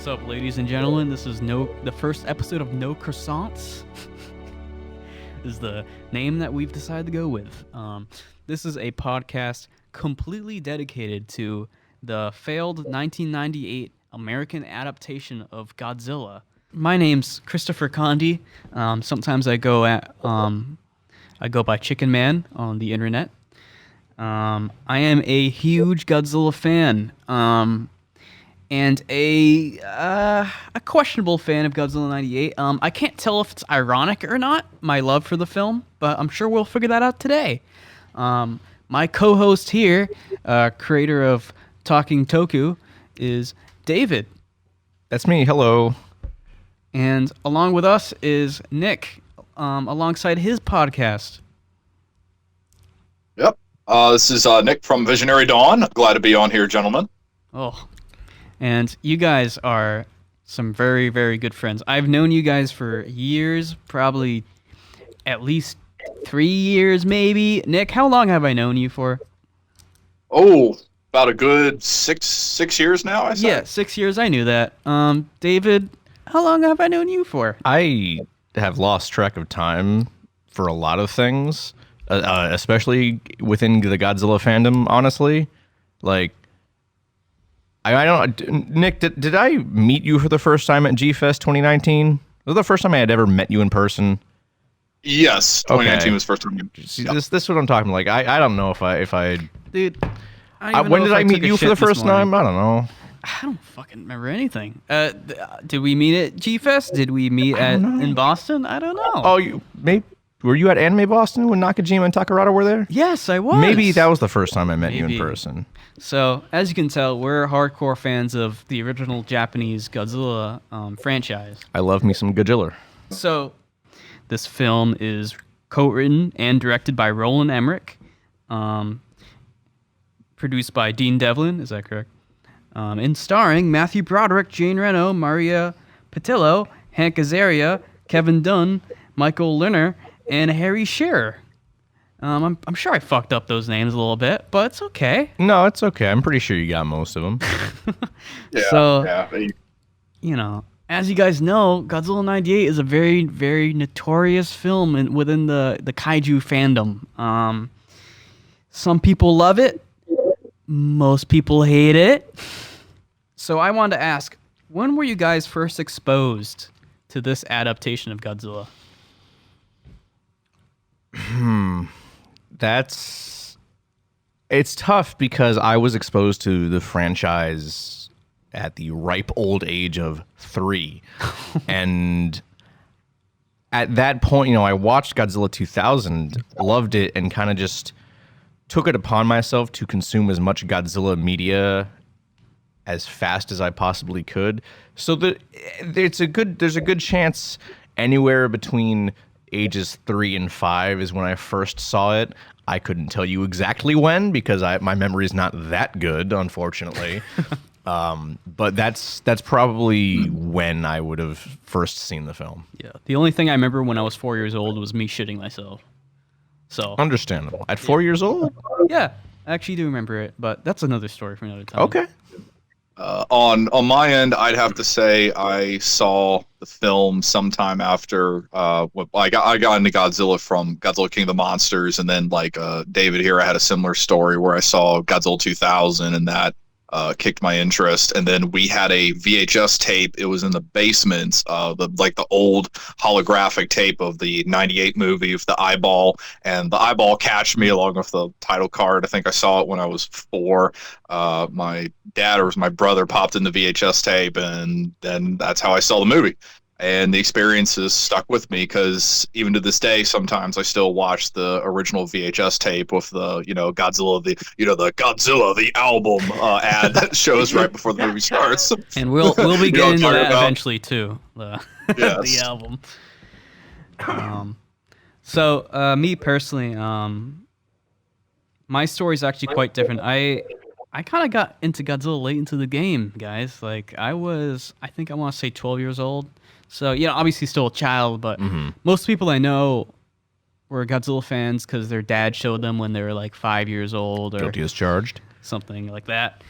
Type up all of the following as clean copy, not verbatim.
What's up, ladies and gentlemen? This is the first episode of No Croissants. Is the name that we've decided to go with. This is a podcast completely dedicated to the failed 1998 American adaptation of Godzilla. My name's Christopher Condi. Sometimes I go by Chicken Man on the internet. I am a huge Godzilla fan. And a questionable fan of Godzilla 98. I can't tell if it's ironic or not, my love for the film, but I'm sure we'll figure that out today. My co-host here, creator of Talking Toku, is David. That's me. Hello. And along with us is Nick, alongside his podcast. Yep. This is Nick from Visionary Dawn. Glad to be on here, gentlemen. Oh, and you guys are some very, very good friends. I've known you guys for years, probably at least 3 years, maybe. Nick, how long have I known you for? Oh, about a good six years now, I say. Yeah, 6 years. I knew that. David, how long have I known you for? I have lost track of time for a lot of things, especially within the Godzilla fandom, honestly. Like, I don't... Nick, did I meet you for the first time at G-Fest 2019? Was it the first time I had ever met you in person? Yes, 2019 was the first time. See, this is what I'm talking about. Like, I don't know if I... Dude, when did I meet you for the first time? I don't know. I don't fucking remember anything. Did we meet at G-Fest? Did we meet in Boston? I don't know. Oh, were you at Anime Boston when Nakajima and Takarada were there? Yes, I was. Maybe that was the first time I met you in person. So, as you can tell, we're hardcore fans of the original Japanese Godzilla franchise. I love me some Godzilla. So, this film is co-written and directed by Roland Emmerich, produced by Dean Devlin, is that correct? And starring Matthew Broderick, Jane Reno, Maria Patillo, Hank Azaria, Kevin Dunn, Michael Lerner, and Harry Shearer. I'm sure I fucked up those names a little bit, but it's okay. No, it's okay. I'm pretty sure you got most of them. As you guys know, Godzilla 98 is a very, very notorious film within the kaiju fandom. Some people love it. Most people hate it. So I wanted to ask, when were you guys first exposed to this adaptation of Godzilla? It's tough because I was exposed to the franchise at the ripe old age of 3. And at that point, I watched Godzilla 2000, loved it, and kind of just took it upon myself to consume as much Godzilla media as fast as I possibly could. So there's a good chance anywhere between ages 3 and 5 is when I first saw it. I couldn't tell you exactly when because my memory is not that good, unfortunately. But that's probably when I would have first seen the film. Yeah. The only thing I remember when I was 4 years old was me shitting myself. So understandable. At 4 years old? Yeah, I actually do remember it, but that's another story for another time. Okay. On my end, I'd have to say I saw the film sometime after I got into Godzilla from Godzilla King of the Monsters, and then like David here, I had a similar story where I saw Godzilla 2000, and that kicked my interest. And then we had a VHS tape. It was in the basement, the old holographic tape of the 98 movie with the eyeball, and the eyeball catched me along with the title card. I think I saw it when I was 4. My dad or my brother popped in the VHS tape, and then that's how I saw the movie. And the experience has stuck with me because even to this day, sometimes I still watch the original VHS tape with the, Godzilla, the Godzilla, the album ad that shows right before the movie starts. And we'll be getting into that eventually too. The album. So me personally, my story is actually quite different. I kind of got into Godzilla late into the game, guys. Like I think I want to say 12 years old. So, obviously still a child, but most people I know were Godzilla fans because their dad showed them when they were like 5 years old or guilty as charged, something like that.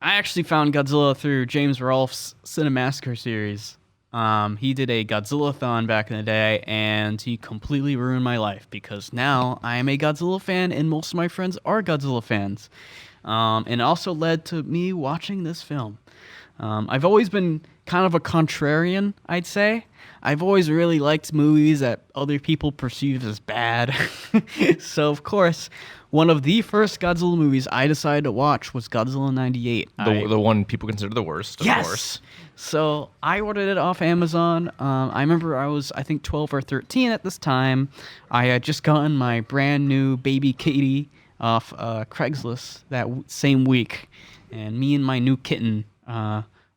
I actually found Godzilla through James Rolfe's Cinemassacre series. He did a Godzilla-thon back in the day, and he completely ruined my life because now I am a Godzilla fan, and most of my friends are Godzilla fans. And it also led to me watching this film. I've always been kind of a contrarian, I'd say. I've always really liked movies that other people perceive as bad. So, of course, one of the first Godzilla movies I decided to watch was Godzilla 98. The one people consider the worst, of course. So I ordered it off Amazon. I remember I was, I think, 12 or 13 at this time. I had just gotten my brand new baby Katie off Craigslist that same week. And me and my new kitten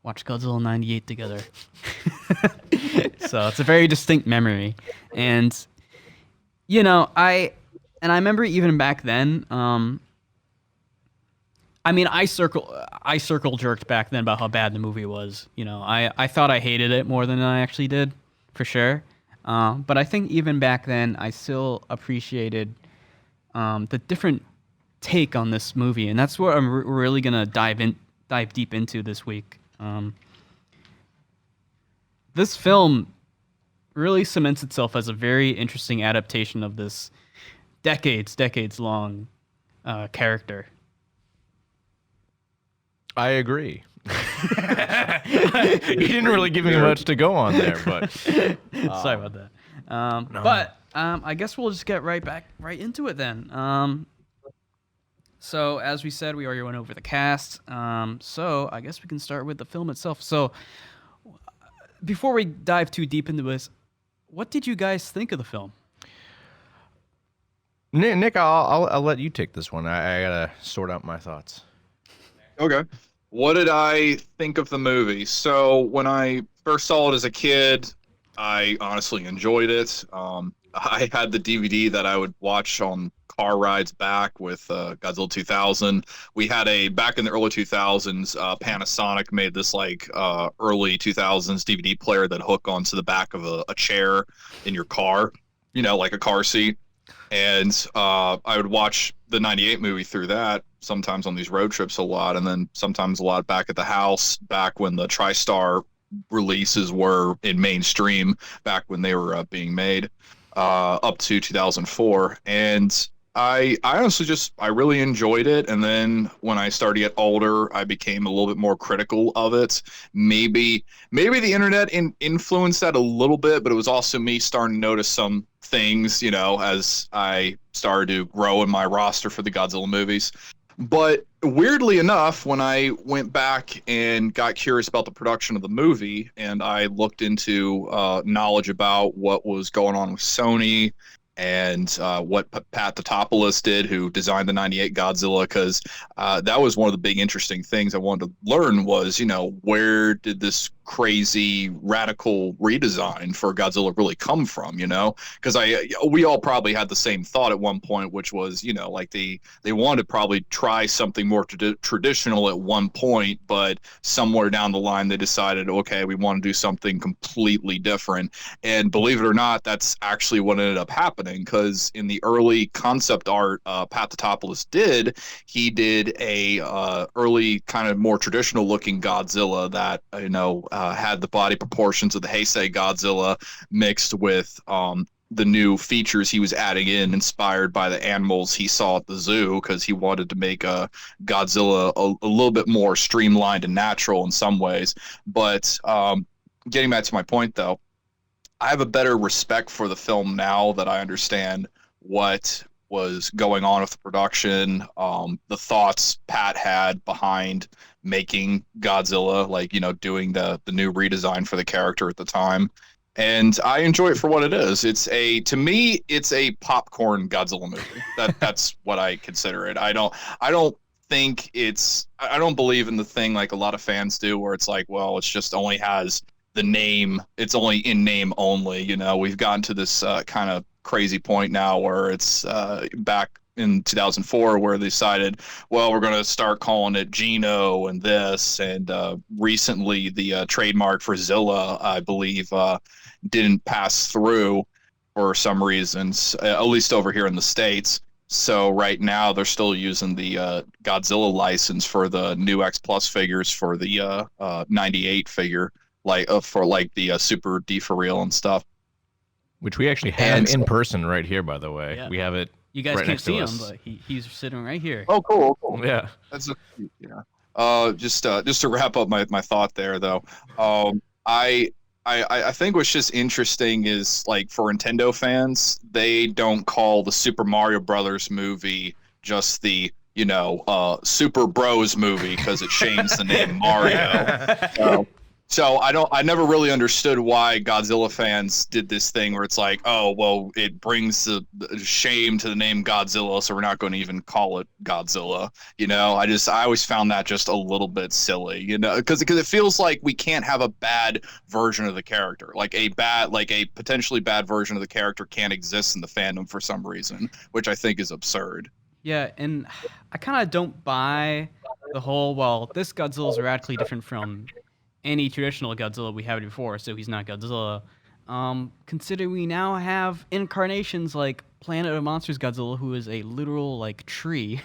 watched Godzilla 98 together. So it's a very distinct memory. And, you know, I remember even back then, I mean, I circle jerked back then about how bad the movie was. You know, I thought I hated it more than I actually did, for sure. But I think even back then, I still appreciated the different take on this movie, and that's what I'm really gonna dive deep into this week. This film really cements itself as a very interesting adaptation of this decades long character. I agree. You didn't really give me much to go on there, but Sorry about that. No. But I guess we'll just get right into it then. So as we said, we already went over the cast. So I guess we can start with the film itself. So before we dive too deep into this, what did you guys think of the film? Nick, I'll let you take this one. I gotta sort out my thoughts. Okay. What did I think of the movie? So when I first saw it as a kid, I honestly enjoyed it. I had the DVD that I would watch on car rides back with Godzilla 2000. We had back in the early 2000s, Panasonic made this like early 2000s DVD player that hook onto the back of a chair in your car, you know, like a car seat. And I would watch the 98 movie through that, sometimes on these road trips a lot, and then sometimes a lot back at the house, back when the TriStar releases were in mainstream, back when they were being made, up to 2004. And I honestly I really enjoyed it. And then when I started to get older, I became a little bit more critical of it. Maybe the internet influenced that a little bit, but it was also me starting to notice some things, you know, as I started to grow in my roster for the Godzilla movies. But weirdly enough, when I went back and got curious about the production of the movie, and I looked into knowledge about what was going on with Sony and what Pat Totopoulos did, who designed the 98 Godzilla, because that was one of the big interesting things I wanted to learn was, you know, where did this crazy radical redesign for Godzilla really come from, you know? Because we all probably had the same thought at one point, which was, you know, like they wanted to probably try something more traditional at one point, but somewhere down the line they decided, okay, we want to do something completely different. And believe it or not, that's actually what ended up happening, because in the early concept art Pat Totopoulos did, he did a early kind of more traditional looking Godzilla that, you know, had the body proportions of the Heisei Godzilla mixed with the new features he was adding in, inspired by the animals he saw at the zoo, because he wanted to make a Godzilla a little bit more streamlined and natural in some ways. But getting back to my point, though, I have a better respect for the film now that I understand what was going on with the production, the thoughts Pat had behind making Godzilla, like, you know, doing the new redesign for the character at the time. And I enjoy it for what it is. To me, it's a popcorn Godzilla movie. That's what I consider it. I don't believe in the thing like a lot of fans do, where it's like, well, it's just only has the name, it's only in name only. You know, we've gotten to this kind of crazy point now where it's back in 2004 where they decided, well, we're going to start calling it Geno and this, and recently the trademark for Zilla, I believe, didn't pass through for some reasons, at least over here in the States. So right now they're still using the Godzilla license for the new X Plus figures for the 98 figure, like for like the Super D for real and stuff. Which we actually have And in person right here, by the way. Yeah. We have it You guys right can't next to see him, us. but he's sitting right here. oh, cool, cool. Yeah. That's a, yeah. Just to wrap up my thought there though, I. I think what's just interesting is like for Nintendo fans, they don't call the Super Mario Brothers movie just the Super Bros movie because it shames the name Mario. So I never really understood why Godzilla fans did this thing where it's like, oh well, it brings the shame to the name Godzilla, so we're not going to even call it Godzilla. I always found that just a little bit silly, because it feels like we can't have a bad version of the character, like a potentially bad version of the character can't exist in the fandom for some reason, which I think is absurd. Yeah, and I kind of don't buy the whole, well, this Godzilla is radically different from any traditional Godzilla we had before, so he's not Godzilla. Considering we now have incarnations like Planet of Monsters Godzilla, who is a literal like tree.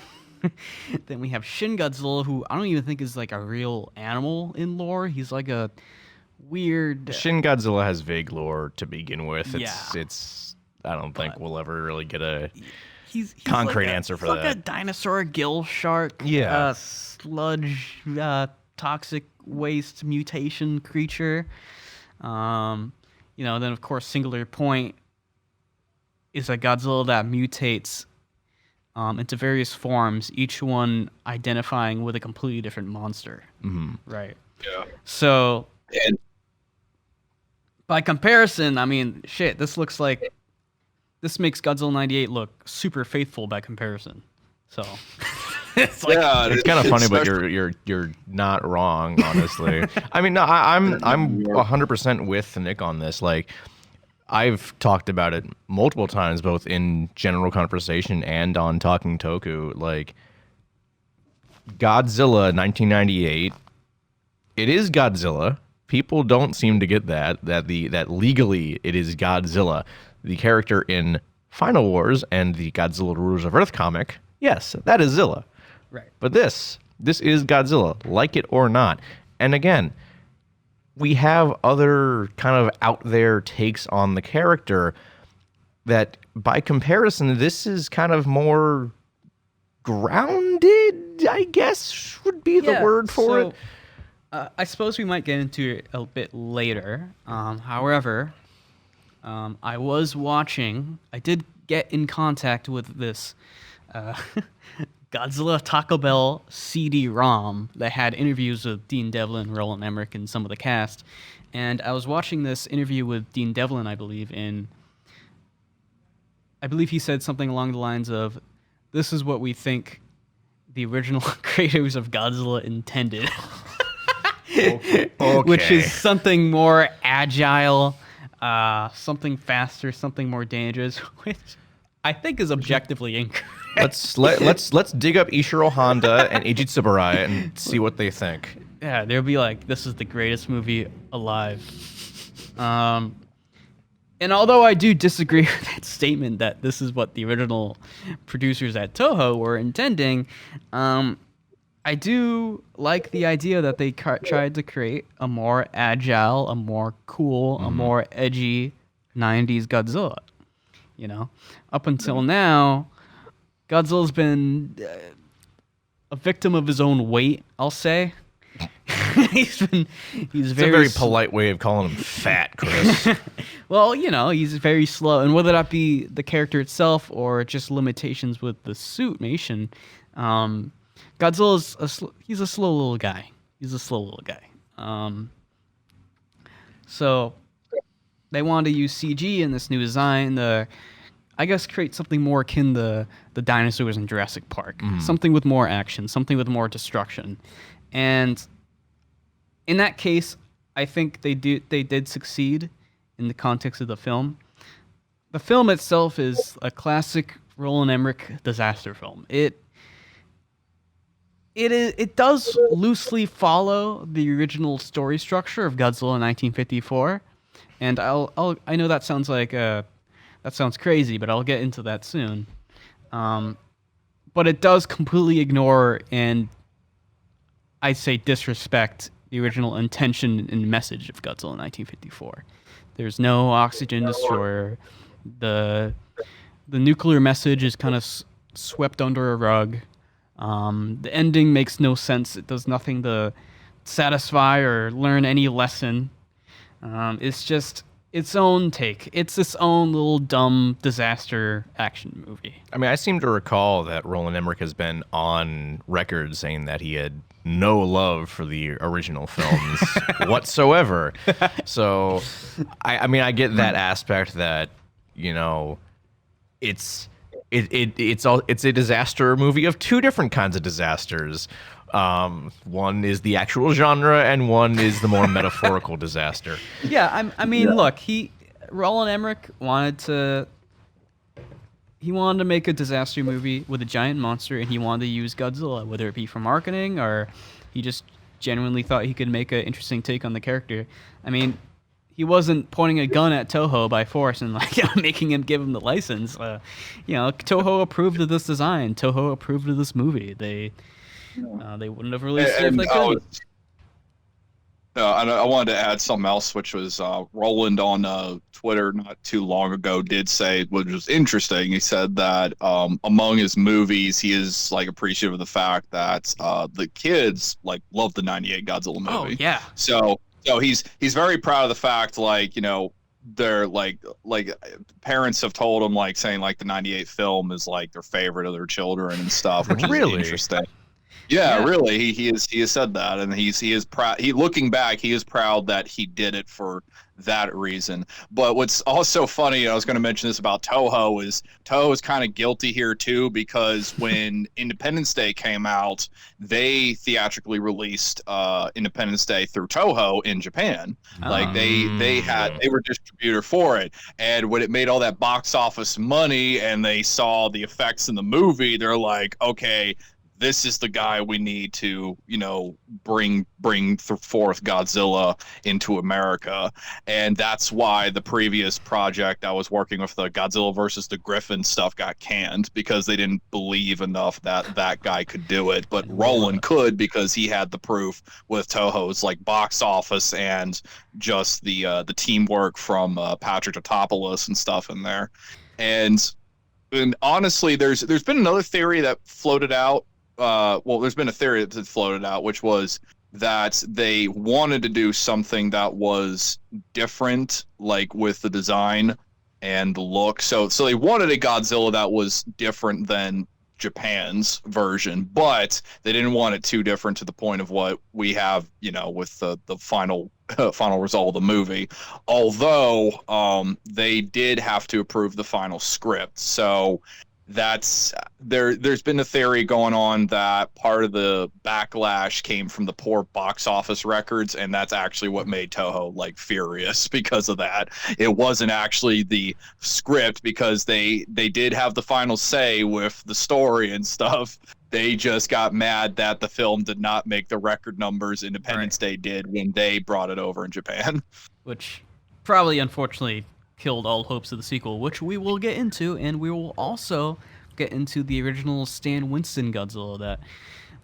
Then we have Shin Godzilla, who I don't even think is like a real animal in lore. He's like a weird. Shin Godzilla has vague lore to begin with. Yeah. It's I don't think we'll ever really get a He's concrete like answer for he's like that. a dinosaur gill shark. Yeah. Sludge, toxic waste mutation creature. Then of course Singular Point is a Godzilla that mutates into various forms, each one identifying with a completely different monster. Mm-hmm. Right. Yeah. So And by comparison, I mean, shit, this makes Godzilla 98 look super faithful by comparison. So it's like, yeah, It's kind of funny, but you're not wrong, honestly. I mean, no, I'm 100% with Nick on this. Like, I've talked about it multiple times, both in general conversation and on Talking Toku. Like, Godzilla 1998, it is Godzilla. People don't seem to get that legally it is Godzilla. The character in Final Wars and the Godzilla Rulers of Earth comic, yes, that is Zilla. right. But this is Godzilla, like it or not. And again, we have other kind of out there takes on the character that, by comparison, this is kind of more grounded, I guess would be the word for it. I suppose we might get into it a bit later. However, I did get in contact with this Godzilla Taco Bell CD-ROM that had interviews with Dean Devlin, Roland Emmerich, and some of the cast. And I was watching this interview with Dean Devlin, I believe, and I believe he said something along the lines of, "This is what we think the original creators of Godzilla intended." Okay. Which is something more agile, something faster, something more dangerous, which I think is objectively incorrect. Let's dig up Ishiro Honda and Eiji Tsuburaya and see what they think. Yeah, they'll be like, "This is the greatest movie alive." And although I do disagree with that statement that this is what the original producers at Toho were intending, I do like the idea that they tried to create a more agile, a more cool, a more edgy 90s Godzilla. Up until now, Godzilla's been a victim of his own weight, I'll say. It's a very polite way of calling him fat, Chris. Well, he's very slow, and whether that be the character itself or just limitations with the suit nation, Godzilla's he's a slow little guy. So they wanted to use CG in this new design to, I guess, create something more akin to the dinosaurs in Jurassic Park. Something with more action, something with more destruction. And in that case, I think they did succeed in the context of the film. The film itself is a classic Roland Emmerich disaster film. It does loosely follow the original story structure of Godzilla 1954, and I know that sounds crazy, but I'll get into that soon. But it does completely ignore and I'd say disrespect the original intention and message of Godzilla 1954. There's no oxygen destroyer. The nuclear message is kind of swept under a rug. The ending makes no sense. It does nothing to satisfy or learn any lesson. It's just its own take. It's its own little dumb disaster action movie. I mean, I seem to recall that Roland Emmerich has been on record saying that he had no love for the original films whatsoever. So, I mean, I get that aspect that, you know, it's a disaster movie of two different kinds of disasters. One is the actual genre, and one is the more metaphorical disaster. Yeah, I mean, look, Roland Emmerich wanted to make a disaster movie with a giant monster, and he wanted to use Godzilla, whether it be for marketing or he just genuinely thought he could make an interesting take on the character. I mean, he wasn't pointing a gun at Toho by force and making him give him the license. Toho approved of this design. Toho approved of this movie. They wouldn't have released it if they could. I wanted to add something else, which was Roland on Twitter not too long ago did say, which was interesting. He said that among his movies, he is appreciative of the fact that the kids love the '98 Godzilla movie. Oh yeah. So he's very proud of the fact, they're parents have told him saying the '98 film is their favorite of their children and stuff, which is Really interesting. Yeah, really. He has said that, and he is proud. Looking back, he is proud that he did it for that reason. But what's also funny, I was going to mention this about Toho, is Toho is kind of guilty here too, because when Independence Day came out, they theatrically released Independence Day through Toho in Japan. They were distributor for it, and when it made all that box office money, and they saw the effects in the movie, they're like, okay, this is the guy we need to, bring forth Godzilla into America. And that's why the previous project I was working with, the Godzilla versus the Griffin stuff, got canned, because they didn't believe enough that guy could do it. But Roland could, because he had the proof with Toho's box office and just the teamwork from Patrick Totopoulos and stuff in there. And honestly, there's been another theory that floated out. There's been a theory that floated out, which was that they wanted to do something that was different, with the design and the look. So they wanted a Godzilla that was different than Japan's version, but they didn't want it too different to the point of what we have, with the final result of the movie. Although they did have to approve the final script, so there's been a theory going on that part of the backlash came from the poor box office records, and that's actually what made Toho furious because of that. It wasn't actually the script, because they did have the final say with the story and stuff. They just got mad that the film did not make the record numbers Independence Day did when they brought it over in Japan. Which probably, unfortunately, killed all hopes of the sequel, which we will get into, and we will also get into the original Stan Winston Godzilla that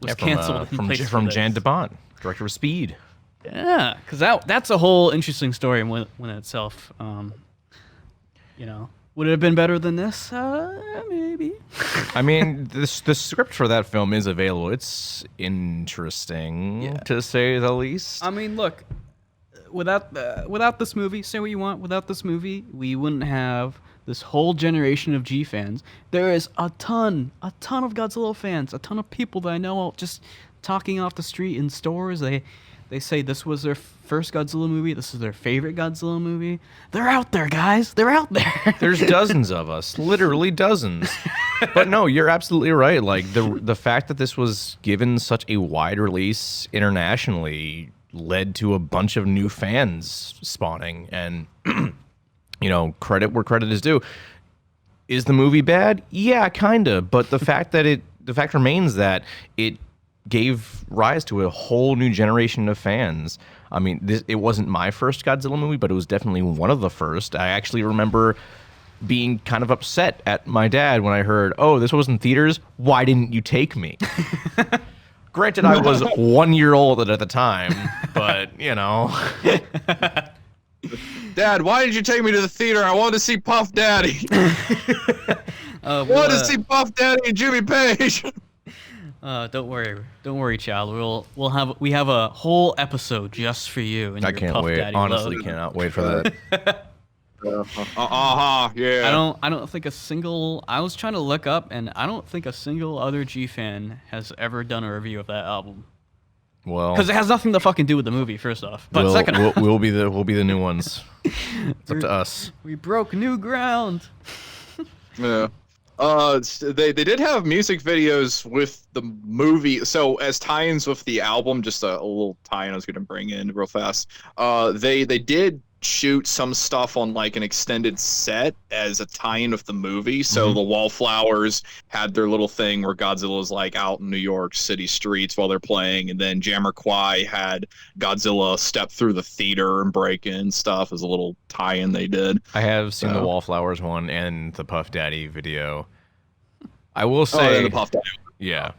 was canceled from Jan DeBont, director of Speed. Yeah, because that's a whole interesting story in itself. Would it have been better than this? Maybe. I mean, the script for that film is available. It's interesting, to say the least. I mean, look, without this movie, say what you want, without this movie, we wouldn't have this whole generation of G fans. There is a ton of Godzilla fans, a ton of people that I know just talking off the street in stores. They say this was their first Godzilla movie. This is their favorite Godzilla movie. They're out there, guys. They're out there. There's dozens of us, literally dozens. But no, you're absolutely right. The fact that this was given such a wide release internationally led to a bunch of new fans spawning, and credit where credit is due. Is the movie bad? Yeah, kinda. But the fact remains that it gave rise to a whole new generation of fans. I mean, it wasn't my first Godzilla movie, but it was definitely one of the first. I actually remember being kind of upset at my dad when I heard, "Oh, this was in theaters. Why didn't you take me?" Granted, I was 1 year old at the time, but you know. Dad, why did you take me to the theater? I wanted to see Puff Daddy. I wanted to see Puff Daddy and Jimmy Page. Don't worry, child. We have a whole episode just for you. And I your can't Puff wait. Daddy Honestly, love. cannot wait for that. Yeah. I don't think a single. I was trying to look up, and I don't think a single other G fan has ever done a review of that album. Well, Because it has nothing to fucking do with the movie. First off, but second off, we'll be the new ones. It's up to us. we broke new ground. Yeah. They did have music videos with the movie. So as tie-ins with the album, just a little tie-in I was going to bring in real fast. They did shoot some stuff on like an extended set as a tie-in with the movie. So the Wallflowers had their little thing where Godzilla's like out in New York City streets while they're playing, and then Jamiroquai had Godzilla step through the theater and break in stuff as a little tie-in they did. I have seen the Wallflowers one and the Puff Daddy video. I will say, the Puff Daddy. yeah.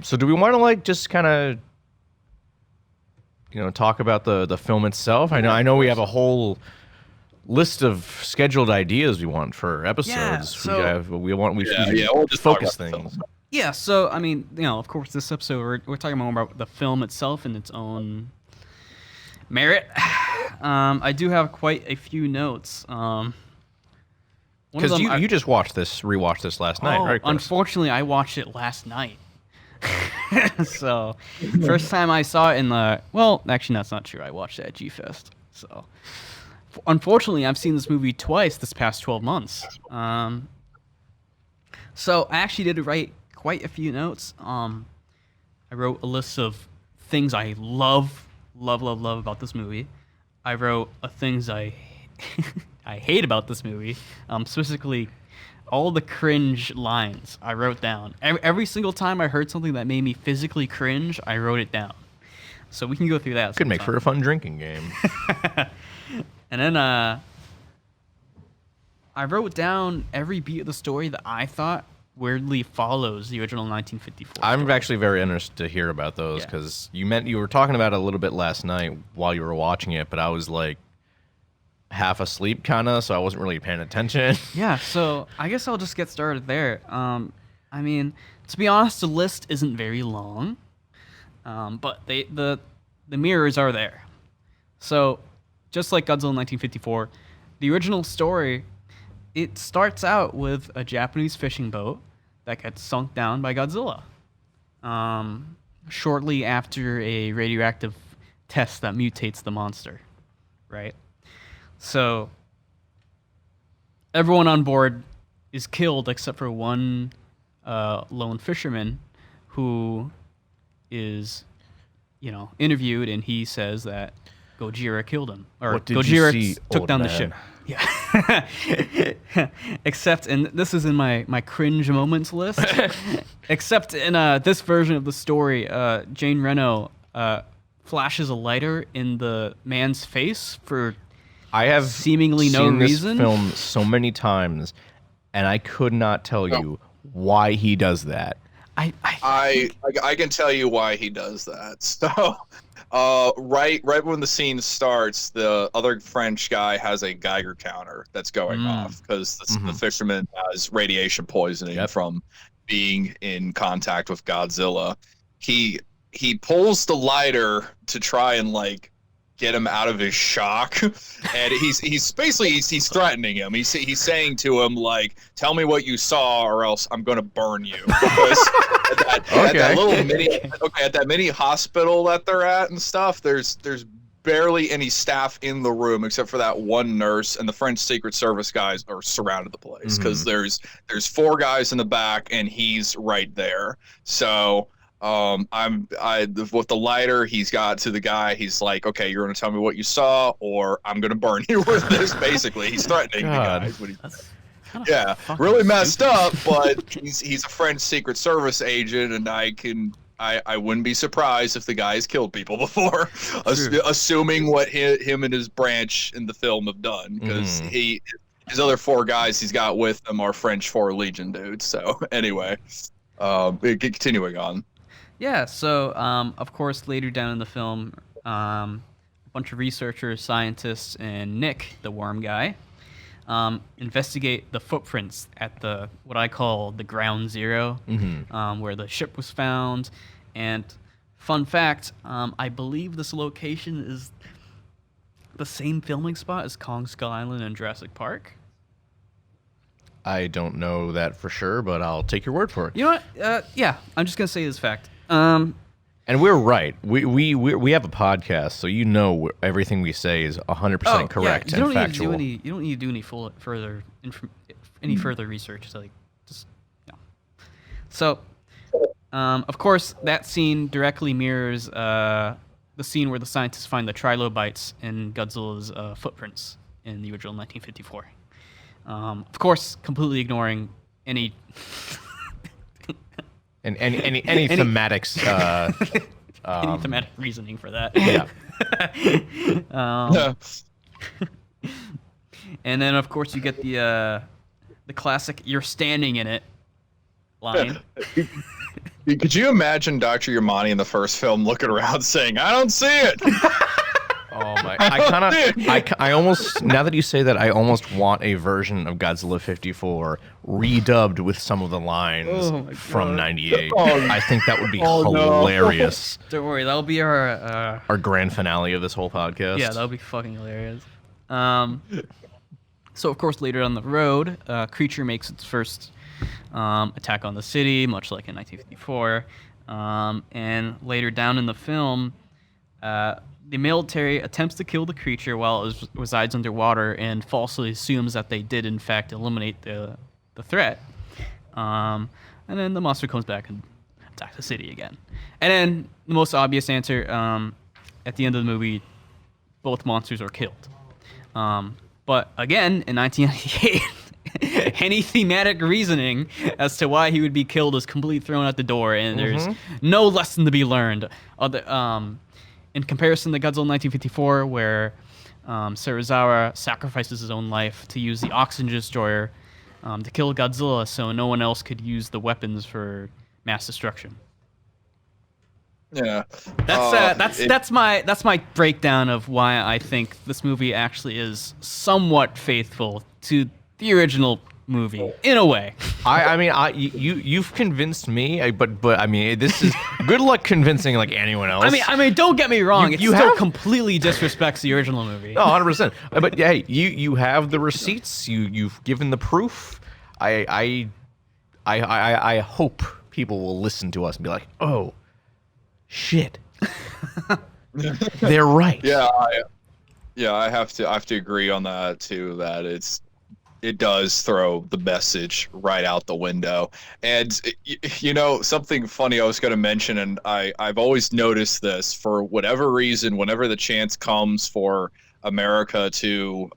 So do we want to like just kind of, talk about the film itself? I know we have a whole list of scheduled ideas we want for episodes. Yeah, so- we should we'll just talk focus about the things. film. Yeah, so I mean, of course, this episode we're talking more about the film itself and its own merit. I do have quite a few notes. Because you just rewatched this last night, right, Chris? Unfortunately, I watched it last night. So, first time I saw it in the... Well, actually, that's not true. I watched it at G-Fest. So, unfortunately, I've seen this movie twice this past 12 months. So, I actually did write quite a few notes. I wrote a list of things I love about this movie. I wrote things I hate about this movie. Specifically, all the cringe lines I wrote down. Every single time I heard something that made me physically cringe, I wrote it down. So we can go through that. Could make for a fun drinking game. And then I wrote down every beat of the story that I thought weirdly follows the original 1954 I'm story. actually very interested to hear about those Yeah. because you were talking about it a little bit last night while you were watching it, but I was like half asleep kind of, so I wasn't really paying attention. Yeah, so I guess I'll just get started there. I mean, to be honest, the list isn't very long, but the mirrors are there. So, just like Godzilla 1954, the original story, it starts out with a Japanese fishing boat that gets sunk down by Godzilla. Shortly after a radioactive test that mutates the monster, right? So, everyone on board is killed except for one lone fisherman who is, interviewed, and he says that Gojira killed him. Or What did Gojira you see, took old down the man? ship. Yeah. Except, and this is in my cringe moments list, except in this version of the story, Jane Reno flashes a lighter in the man's face for I have seemingly no seen reason. this film so many times, and I could not tell you why he does that. I can tell you why he does that. So, right when the scene starts, the other French guy has a Geiger counter that's going off because the fisherman has radiation poisoning from being in contact with Godzilla. He pulls the lighter to try and get him out of his shock, and he's basically threatening him. He's saying to him tell me what you saw or else I'm gonna burn you. Because at that little mini hospital that they're at and stuff, there's barely any staff in the room except for that one nurse, and the French Secret Service guys are surrounded the place because there's 4 guys in the back and he's right there. So with the lighter he's got to the guy, he's like, okay, you're gonna tell me what you saw or I'm gonna burn you with this. Basically, he's threatening the guys. Yeah, really messed up, but he's a French Secret Service agent, and I wouldn't be surprised if the guy's killed people before, assuming what him and his branch in the film have done, because his other 4 guys he's got with him are French 4 Legion dudes. So anyway, continuing on. Yeah, so of course later down in the film, a bunch of researchers, scientists, and Nick, the worm guy, investigate the footprints at the what I call the ground zero, where the ship was found. And fun fact, I believe this location is the same filming spot as Kong Skull Island and Jurassic Park. I don't know that for sure, but I'll take your word for it. You know what? Yeah, I'm just gonna say this fact. And we're right. We have a podcast, so you know everything we say is 100% correct and factual. You don't need to do any further research. So, like, just no. So, of course, that scene directly mirrors the scene where the scientists find the trilobites in Godzilla's footprints in the original 1954. Of course, completely ignoring any and any thematics. Any thematic reasoning for that. Yeah. And then, of course, you get the classic "you're standing in it" line. Could you imagine Dr. Yamane in the first film looking around saying, "I don't see it"? Oh my! I almost, now that you say that, I almost want a version of Godzilla 54 redubbed with some of the lines from '98. I think that would be hilarious. No. Don't worry, that'll be our grand finale of this whole podcast. Yeah, that'll be fucking hilarious. So of course later on the road, Creature makes its first attack on the city, much like in 1954. And later down in the film, the military attempts to kill the creature while it resides underwater and falsely assumes that they did, in fact, eliminate the threat. And then the monster comes back and attacks the city again. And then the most obvious answer, at the end of the movie, both monsters are killed. But again, in 1998, any thematic reasoning as to why he would be killed is completely thrown out the door, and there's no lesson to be learned. In comparison to Godzilla 1954, where Serizawa sacrifices his own life to use the oxygen destroyer to kill Godzilla so no one else could use the weapons for mass destruction. Yeah. That's my breakdown of why I think this movie actually is somewhat faithful to the original movie in a way. You've convinced me, but I mean, this is good luck convincing like anyone else. I mean, don't get me wrong. It still completely disrespects the original movie. No, 100%. But hey, you have the receipts. You've given the proof. I hope people will listen to us and be like, oh, shit, they're right. Yeah, I have to agree on that too. That it does throw the message right out the window. And you know, something funny I was going to mention, and I've always noticed this, for whatever reason, whenever the chance comes for America to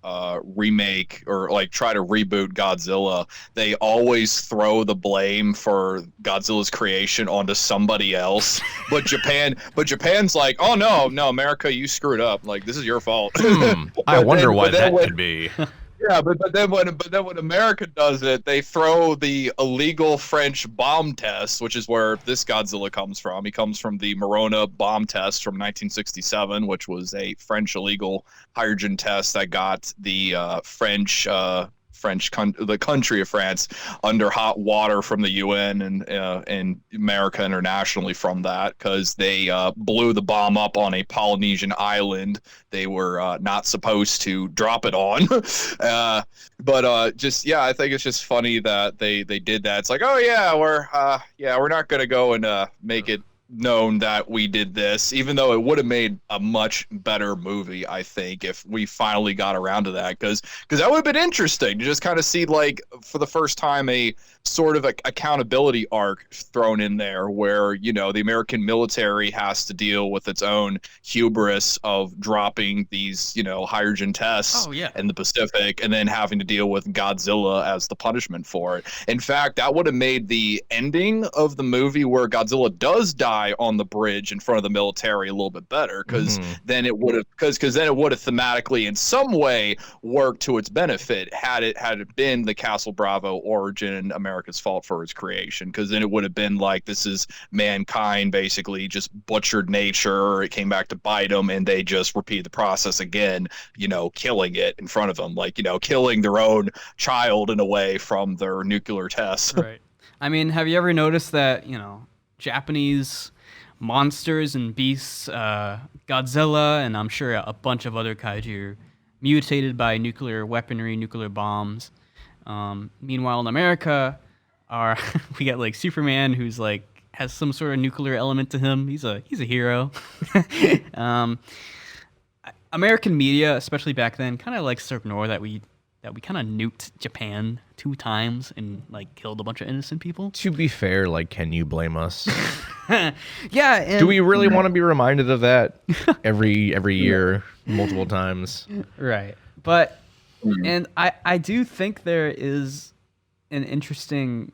remake or like try to reboot Godzilla, they always throw the blame for Godzilla's creation onto somebody else. But Japan's like, oh no, America, you screwed up. Like, this is your fault. I wonder why that could be. Yeah, but then when America does it, they throw the illegal French bomb test, which is where this Godzilla comes from. He comes from the Morona bomb test from 1967, which was a French illegal hydrogen test that got the the country of France under hot water from the UN and America internationally from that, because they blew the bomb up on a Polynesian island they were not supposed to drop it on. I think it's just funny that they did that. It's like, oh yeah, we're not gonna go and make it known that we did this, even though it would have made a much better movie, I think, if we finally got around to that, because that would have been interesting to just kind of see, like, for the first time, a sort of accountability arc thrown in there where, you know, the American military has to deal with its own hubris of dropping these, you know, hydrogen tests in the Pacific, and then having to deal with Godzilla as the punishment for it. In fact, that would have made the ending of the movie where Godzilla does die guy on the bridge in front of the military a little bit better, because then it would have thematically in some way worked to its benefit had it been the Castle Bravo origin, America's fault for its creation, because then it would have been like, this is mankind basically just butchered nature, it came back to bite them, and they just repeat the process again, killing it in front of them, like, killing their own child in a way from their nuclear tests. Right. I mean, have you ever noticed that, Japanese monsters and beasts, Godzilla, and I'm sure a bunch of other kaiju, mutated by nuclear weaponry, nuclear bombs. Meanwhile, in America, we got like Superman, who's like has some sort of nuclear element to him. He's a hero. American media, especially back then, kind of likes to ignore that we kind of nuked Japan 2 times and like killed a bunch of innocent people. To be fair, like, can you blame us? Yeah. And do we really want to be reminded of that every year, multiple times? Right. But and I do think there is an interesting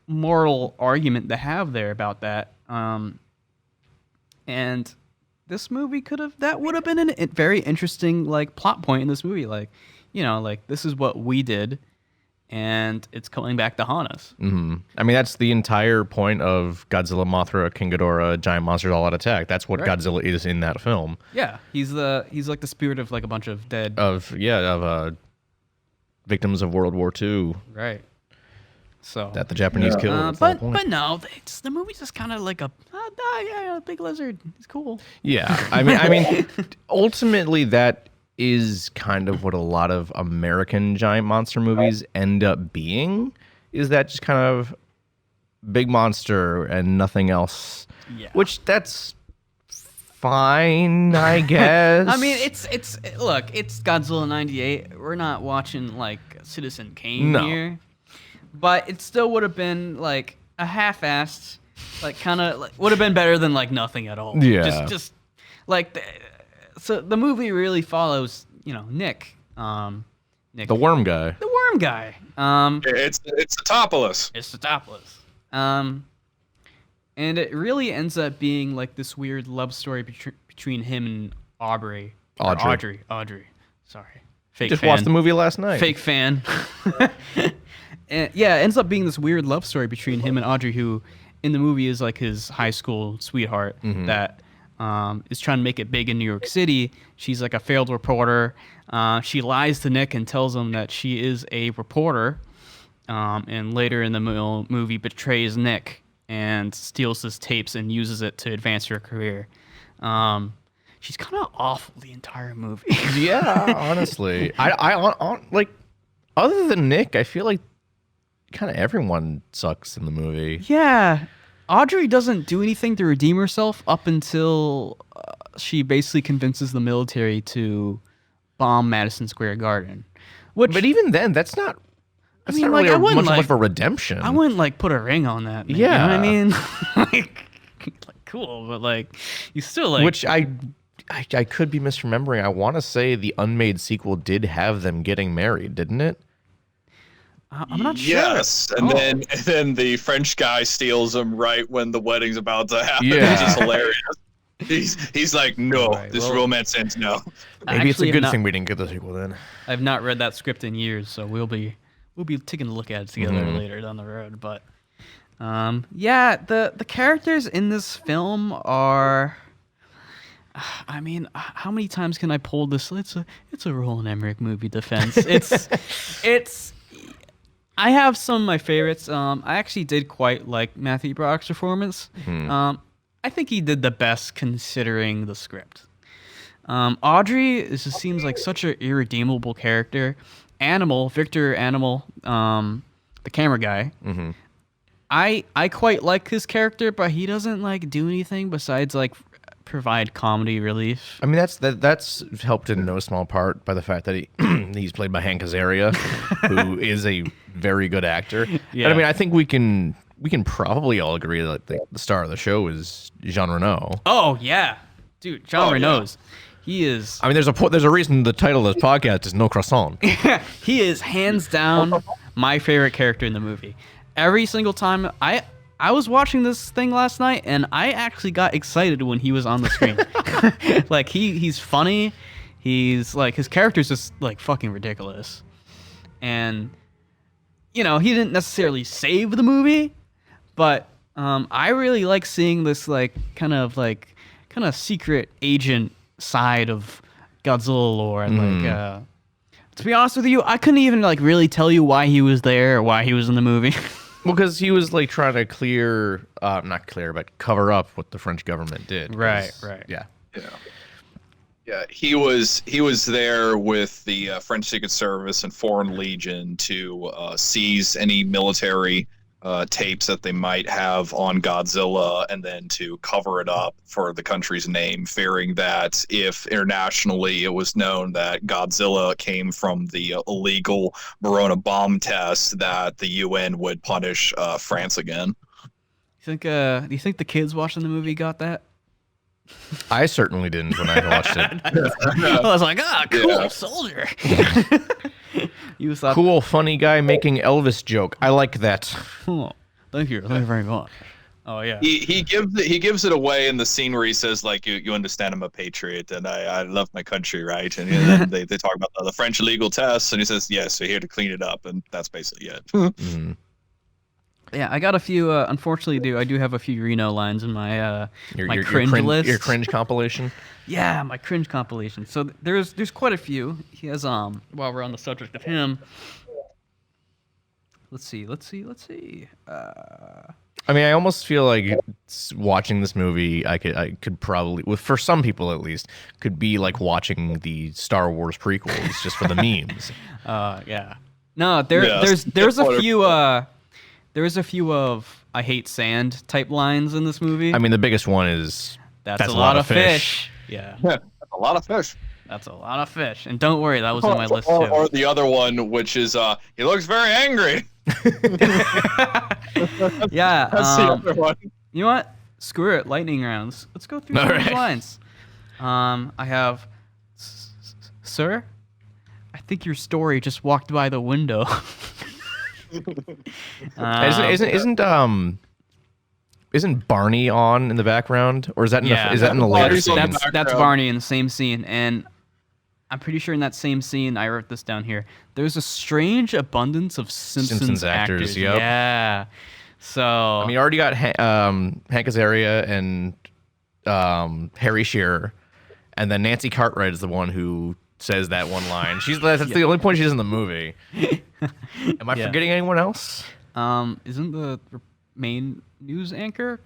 moral argument to have there about that. And this movie would have been a very interesting like plot point in this movie. Like, like this is what we did, and it's coming back to haunt us. Mm-hmm. I mean, that's the entire point of Godzilla, Mothra, King Ghidorah, giant monsters all out attack. That's what Godzilla is in that film. Yeah, he's like the spirit of like a bunch of dead victims of World War II. Right. So that the Japanese killed. But no, the movie's just kind of like a big lizard. It's cool. Yeah, I mean, ultimately that is kind of what a lot of American giant monster movies end up being. Is that just kind of big monster and nothing else? Yeah. Which that's fine, I guess. I mean, it's Godzilla '98. We're not watching like Citizen Kane here. But it still would have been like a half-assed, like kind of like, would have been better than like nothing at all. Yeah. Just like so the movie really follows, Nick. Nick, the worm guy. The worm guy. It's Totopoulos. It's Totopoulos. And it really ends up being like this weird love story between him and Audrey. Sorry. Fake Just fan. watched the movie last night. Fake fan. And yeah, it ends up being this weird love story between him and Audrey, who in the movie is like his high school sweetheart that is trying to make it big in New York City. She's like a failed reporter. She lies to Nick and tells him that she is a reporter, and later in the movie betrays Nick and steals his tapes and uses it to advance her career. She's kind of awful the entire movie. Yeah, honestly. I like, other than Nick, I feel like kind of everyone sucks in the movie. Yeah. Audrey doesn't do anything to redeem herself up until she basically convinces the military to bomb Madison Square Garden. But even then, that's not really much of a redemption. I wouldn't like put a ring on that. Man. Yeah. You know what I mean? like cool, but like you still like. Which I could be misremembering. I want to say the unmade sequel did have them getting married, didn't it? I'm not sure. Yes, and then the French guy steals him right when the wedding's about to happen. Yeah. It's just hilarious. He's like, no, this romance ends now. Maybe it's a good thing we didn't get the sequel then. I've not read that script in years, so we'll be taking a look at it together later down the road. But the characters in this film are. I mean, how many times can I pull this? It's a Roland Emmerich movie defense. It's. I have some of my favorites. I actually did quite like Matthew Broderick's performance. I think he did the best considering the script. Audrey just seems like such an irredeemable character. Victor Animal, the camera guy. I quite like his character, but he doesn't like do anything besides like provide comedy relief. I mean, that's helped in no small part by the fact that he's played by Hank Azaria, who is a very good actor. Yeah. But I mean, I think we can probably all agree that the star of the show is Jean Reno. Oh yeah, dude, Jean Reno's. He is. I mean, there's a reason the title of this podcast is No Croissant. He is hands down my favorite character in the movie. Every single time I was watching this thing last night, and I actually got excited when he was on the screen. Like he's funny. He's like his character's just like fucking ridiculous, and he didn't necessarily save the movie, but I really like seeing this like kind of secret agent side of Godzilla lore. And like to be honest with you, I couldn't even like really tell you why he was there or why he was in the movie. Well, because he was like trying to cover up what the French government did. Right. Yeah. Yeah, he was there with the French Secret Service and Foreign Legion to seize any military tapes that they might have on Godzilla, and then to cover it up for the country's name, fearing that if internationally it was known that Godzilla came from the illegal Verona bomb test, that the UN would punish France again. Do you think the kids watching the movie got that? I certainly didn't when I watched it. I was like, cool, soldier. You thought, cool, funny guy making Elvis joke. I like that. oh, thank you very much. Oh yeah. He gives it away in the scene where he says like you understand I'm a patriot and I love my country, right? And then they talk about the French legal tests, and he says yes, we're here to clean it up, and that's basically it. Mm. Yeah, I got a few. Unfortunately, I do have a few Reno lines in my Your cringe list. Your cringe compilation. Yeah, my cringe compilation. So there's quite a few. He has while we're on the subject of him. Let's see. I mean, I almost feel like watching this movie, I could probably, for some people at least, could be like watching the Star Wars prequels just for the memes. Yeah. No, there's a few. There's a few of I hate sand type lines in this movie. I mean, the biggest one is that's a lot of fish. Yeah. That's a lot of fish. That's a lot of fish. And don't worry, that was in my list too. Or the other one, which is he looks very angry. Yeah. That's the other one. You know what? Screw it. Lightning rounds. Let's go through some of these lines. I have, sir, I think your story just walked by the window. Isn't Barney on in the background, or is that in the later scene? That's Barney in the same scene, and I'm pretty sure in that same scene I wrote this down here. There's a strange abundance of Simpsons actors. Yep. Yeah. So I mean, you already got Hank Azaria and Harry Shearer, and then Nancy Cartwright is the one who says that one line. That's the only point she's in the movie. Am I forgetting anyone else? Isn't the main news anchor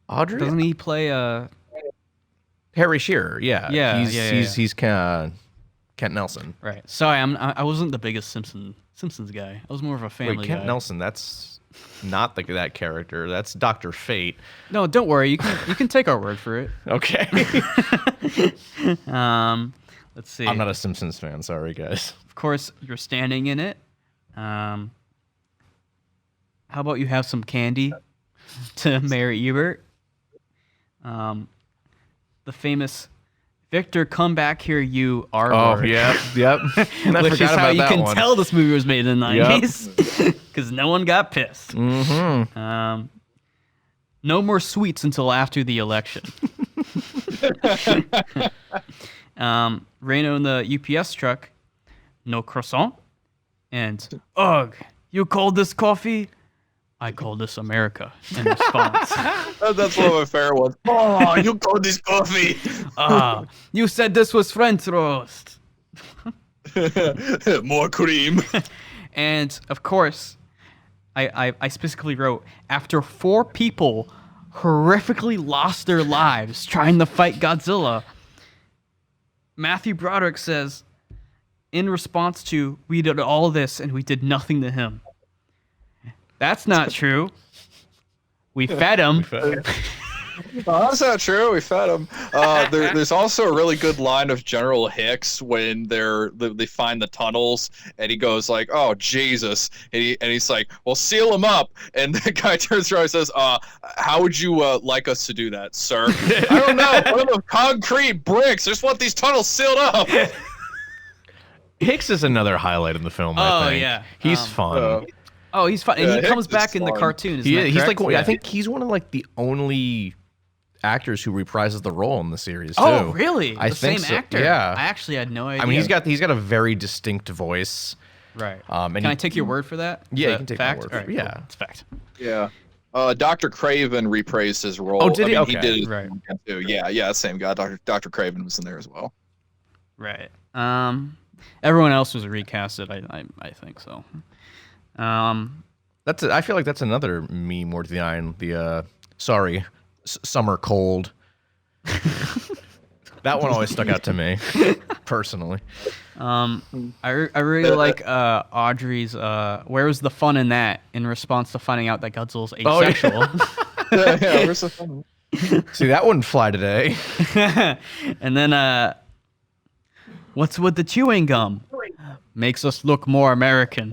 Audrey? Doesn't he play Harry Shearer? Yeah. He's Kent Nelson. Right. Sorry, I wasn't the biggest Simpsons guy. I was more of a Family guy. Kent Nelson. That's not that character. That's Dr. Fate. No, don't worry. You can take our word for it. Okay. Let's see. I'm not a Simpsons fan. Sorry, guys. Of course, you're standing in it. How about you have some candy to Mary Ebert? The famous Victor, come back here, you are. Oh, yep. Which is how you can tell this movie was made in the 90s. Because no one got pissed. Mm-hmm. No more sweets until after the election. Reno in the UPS truck. No croissant. And, ugh, you called this coffee? I call this America in response. That's one of my favorite ones. Oh, you called this coffee? You said this was French roast. More cream. And, of course, I specifically wrote, after 4 people horrifically lost their lives trying to fight Godzilla, Matthew Broderick says, in response to, we did all this and we did nothing to him. That's not true. We fed him. That's not true. We fed him. There's also a really good line of General Hicks when they find the tunnels, and he goes like, "Oh Jesus!" and he's like, "Well, seal them up." And the guy turns around and says, "How would you like us to do that, sir?" I don't know. What are the concrete bricks? I just want these tunnels sealed up. Hicks is another highlight in the film. I think. Yeah, he's fun. Oh, he's fine. And Yeah, he comes Hicks is back in the fine. cartoon. Isn't that He's like correct? I think he's one of like the only actors who reprises the role in the series too. Oh, really? I the think same so. actor? Yeah. I actually had no idea. I mean, he's got a very distinct voice. Right. And Can I take your word for that? Yeah, Is you that can take fact? my word. All right, Yeah, cool. It's fact. Yeah. Dr. Craven reprised his role. Oh, did he? I mean, he Okay. did his Right. too. Yeah, same guy. Dr. Craven was in there as well. Right. Everyone else was recasted. I think so. I feel like that's another meme word to the eye. The sorry, summer cold. That one always stuck out to me personally. I really like Audrey's. Where was the fun in that? In response to finding out that Godzilla's Oh, yeah. asexual. Yeah, where's the fun? See, that wouldn't fly today. And then what's with the chewing gum? Makes us look more American.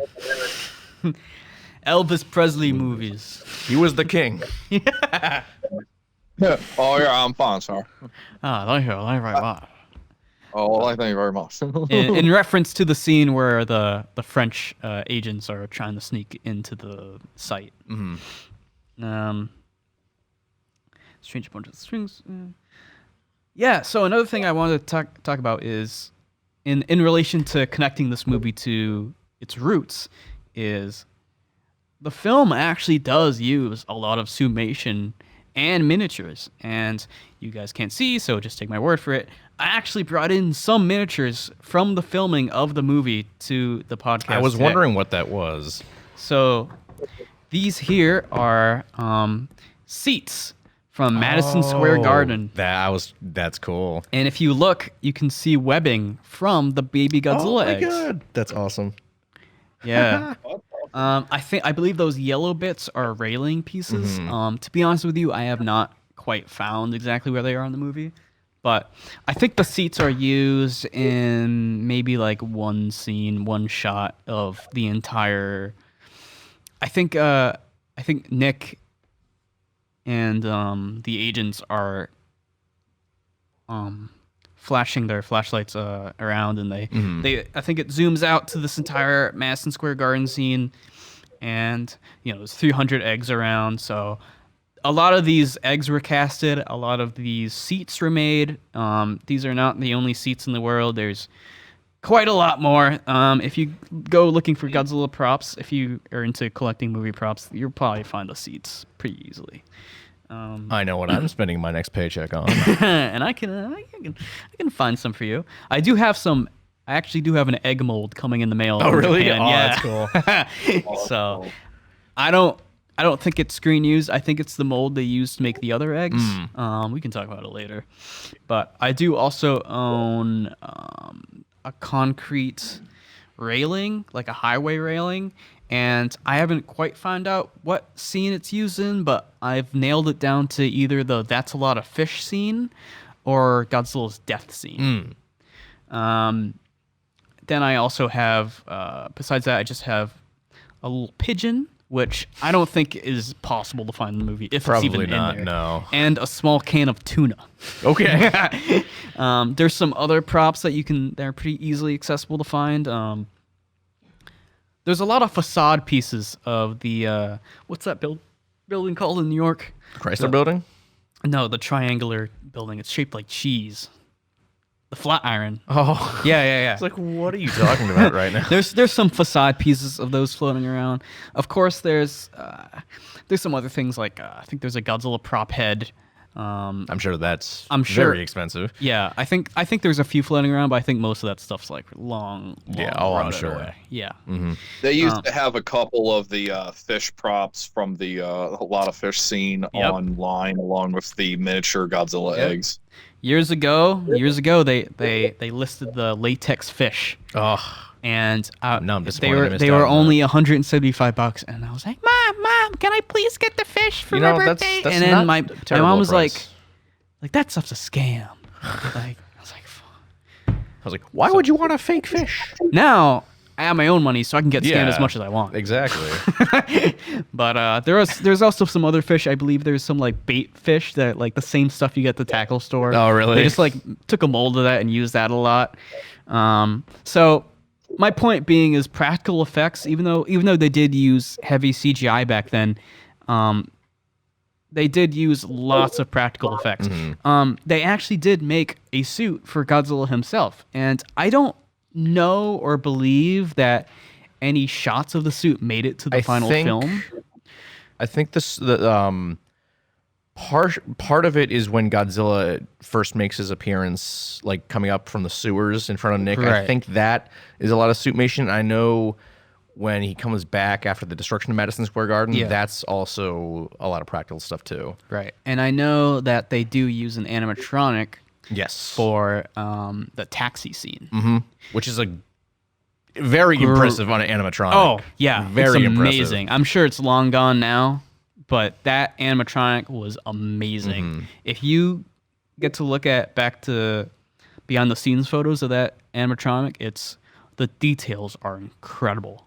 Elvis Presley movies. He was the king. Oh yeah, I'm fine, sir. Thank you very much. Oh, thank you very much. In reference to the scene where the French agents are trying to sneak into the site. Strange bunch of strings. Yeah. So another thing I wanted to talk about is in relation to connecting this movie to its roots is the film actually does use a lot of summation and miniatures, and you guys can't see, so just take my word for it. I actually brought in some miniatures from the filming of the movie to the podcast. I was today. wondering what that was. So these here are seats from Madison Square Garden. That's cool. And if you look, you can see webbing from the baby Godzilla eggs. God, that's awesome. Yeah. I believe those yellow bits are railing pieces. To be honest with you, I have not quite found exactly where they are in the movie, but I think the seats are used in maybe like one scene, one shot of the entire. I think Nick and the agents are flashing their flashlights around, and they I think it zooms out to this entire Madison Square Garden scene, and there's 300 eggs around, so a lot of these eggs were casted, a lot of these seats were made. These are not the only seats in the world. There's quite a lot more. If you go looking for Godzilla props, if you are into collecting movie props, you'll probably find the seats pretty easily. I know what I'm spending my next paycheck on. And I can find some for you. I actually do have an egg mold coming in the mail. Oh, from really? Japan. Oh, Yeah. that's cool. So I don't think it's screen used. I think it's the mold they used to make the other eggs. We can talk about it later. But I do also own a concrete railing, like a highway railing, and I haven't quite found out what scene it's used in, but I've nailed it down to either the "That's a Lot of Fish" scene or Godzilla's death scene. Then I also have, besides that, I just have a little pigeon, which I don't think is possible to find in the movie, if Probably it's even not, in there. no. And a small can of tuna. Okay. There's some other props that are pretty easily accessible to find. There's a lot of facade pieces of the what's that building called in New York? Chrysler Building? No, the triangular building. It's shaped like cheese. The Flatiron. Oh. Yeah. It's like, what are you talking about right now? There's some facade pieces of those floating around. Of course, there's some other things like I think there's a Godzilla prop head. I'm sure that's sure- very expensive. Yeah, I think there's a few floating around, but I think most of that stuff's like long Yeah, oh, I'm rotted sure. away. Yeah. They used to have a couple of the fish props from the a lot of fish scene online, along with the miniature Godzilla eggs. Years ago, they listed the latex fish. Oh, And No, I'm they disappointed I were missed they out were on only $175, and I was like, Mom, can I please get the fish for my birthday? that's And then not my terrible mom was price. like, that stuff's a scam. I was like, I was like, why would you want a fake fish? now I have my own money, so I can get scammed Yeah. as much as I want. Exactly. But there's also some other fish. I believe there's some like bait fish that like the same stuff you get at the tackle store. Oh, really? They just like took a mold of that and used that a lot. So my point being is practical effects. Even though they did use heavy CGI back then, they did use lots of practical effects. They actually did make a suit for Godzilla himself, and I don't know or believe that any shots of the suit made it to the final film. I think part of it is when Godzilla first makes his appearance, like coming up from the sewers in front of Nick. Right. I think that is a lot of suitmation. I know when he comes back after the destruction of Madison Square Garden, that's also a lot of practical stuff too. Right. And I know that they do use an animatronic Yes. for the taxi scene. Which is a very impressive on an animatronic. Oh, yeah. Very it's impressive. amazing. I'm sure it's long gone now, but that animatronic was amazing. If you get to look at back to behind the scenes photos of that animatronic, the details are incredible.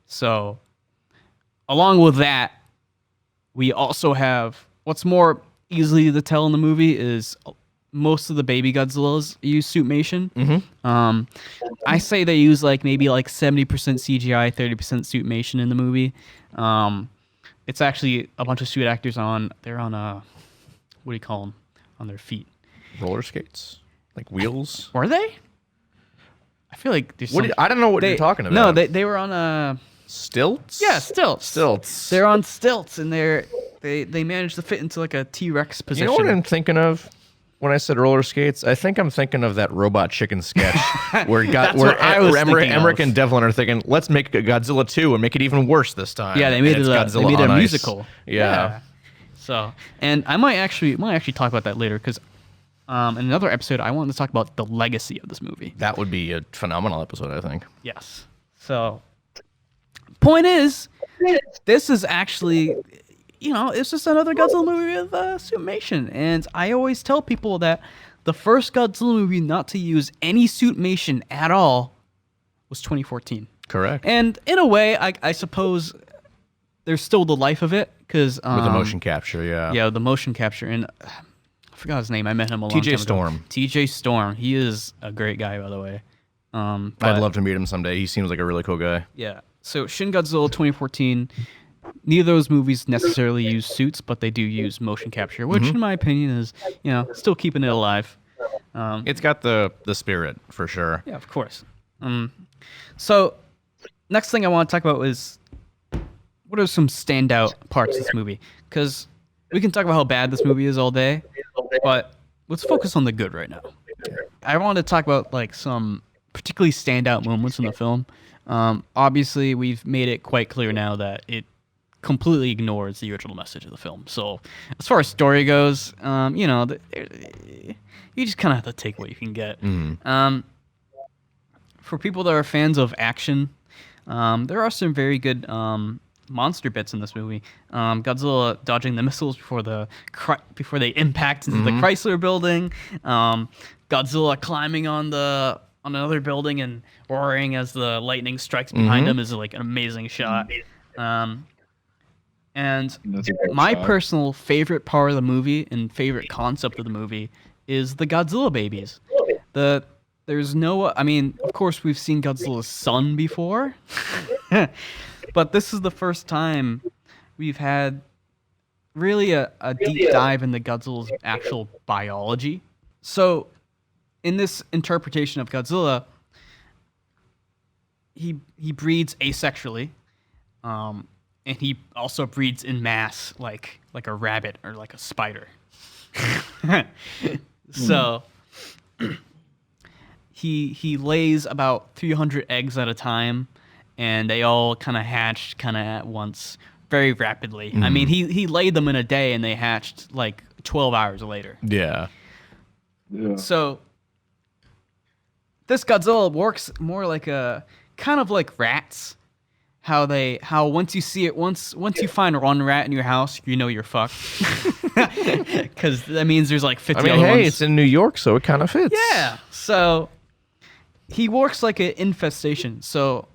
So, along with that, we also have what's more easily to tell in the movie is most of the baby Godzillas use suitmation. I say they use maybe 70% CGI, 30% suitmation in the movie. It's actually a bunch of suit actors they're on what do you call them? On their feet. Roller skates? Like wheels? Were they? I feel like there's I don't know what you're talking about. No, they were on stilts? Yeah, stilts. Stilts. They're on stilts, and they managed to fit into a T-Rex position. You know what I'm thinking of when I said roller skates? I think I'm thinking of that Robot Chicken sketch where Emmerich and Devlin are thinking, let's make Godzilla 2 and make it even worse this time. Yeah, they made it a ice. musical. Yeah. So, and I might actually talk about that later because in another episode I wanted to talk about the legacy of this movie. That would be a phenomenal episode, I think. Yes. So, point is, this is actually, it's just another Godzilla movie with suitmation. And I always tell people that the first Godzilla movie not to use any suitmation at all was 2014. Correct. And in a way, I suppose there's still the life of it because with the motion capture, yeah. Yeah, the motion capture. And I forgot his name. I met him a long time ago. Storm. TJ Storm. He is a great guy, by the way. I'd love to meet him someday. He seems like a really cool guy. Yeah. So Shin Godzilla 2014, neither of those movies necessarily use suits, but they do use motion capture, which in my opinion is, still keeping it alive. It's got the spirit for sure. Yeah, of course. So next thing I want to talk about is what are some standout parts of this movie? Because we can talk about how bad this movie is all day, but let's focus on the good right now. I want to talk about some particularly standout moments in the film. Obviously, we've made it quite clear now that it completely ignores the original message of the film. So, as far as story goes, you just kind of have to take what you can get. For people that are fans of action, there are some very good monster bits in this movie. Godzilla dodging the missiles before they impact into the Chrysler Building. Godzilla climbing on another building and roaring as the lightning strikes behind him is an amazing shot. And my personal favorite part of the movie and favorite concept of the movie is the Godzilla babies. Of course we've seen Godzilla's son before, but this is the first time we've had really a deep dive into Godzilla's actual biology. So, in this interpretation of Godzilla, he breeds asexually, and he also breeds in mass, like a rabbit or like a spider. So he lays about 300 eggs at a time, and they all kind of hatched at once, very rapidly. I mean, he laid them in a day, and they hatched 12 hours later. Yeah. So this Godzilla works more like like rats. How once you see it, once you find one rat in your house, you're fucked. Because that means there's 50 other ones. Hey, it's in New York, so it kind of fits. Yeah. So he works like an infestation. So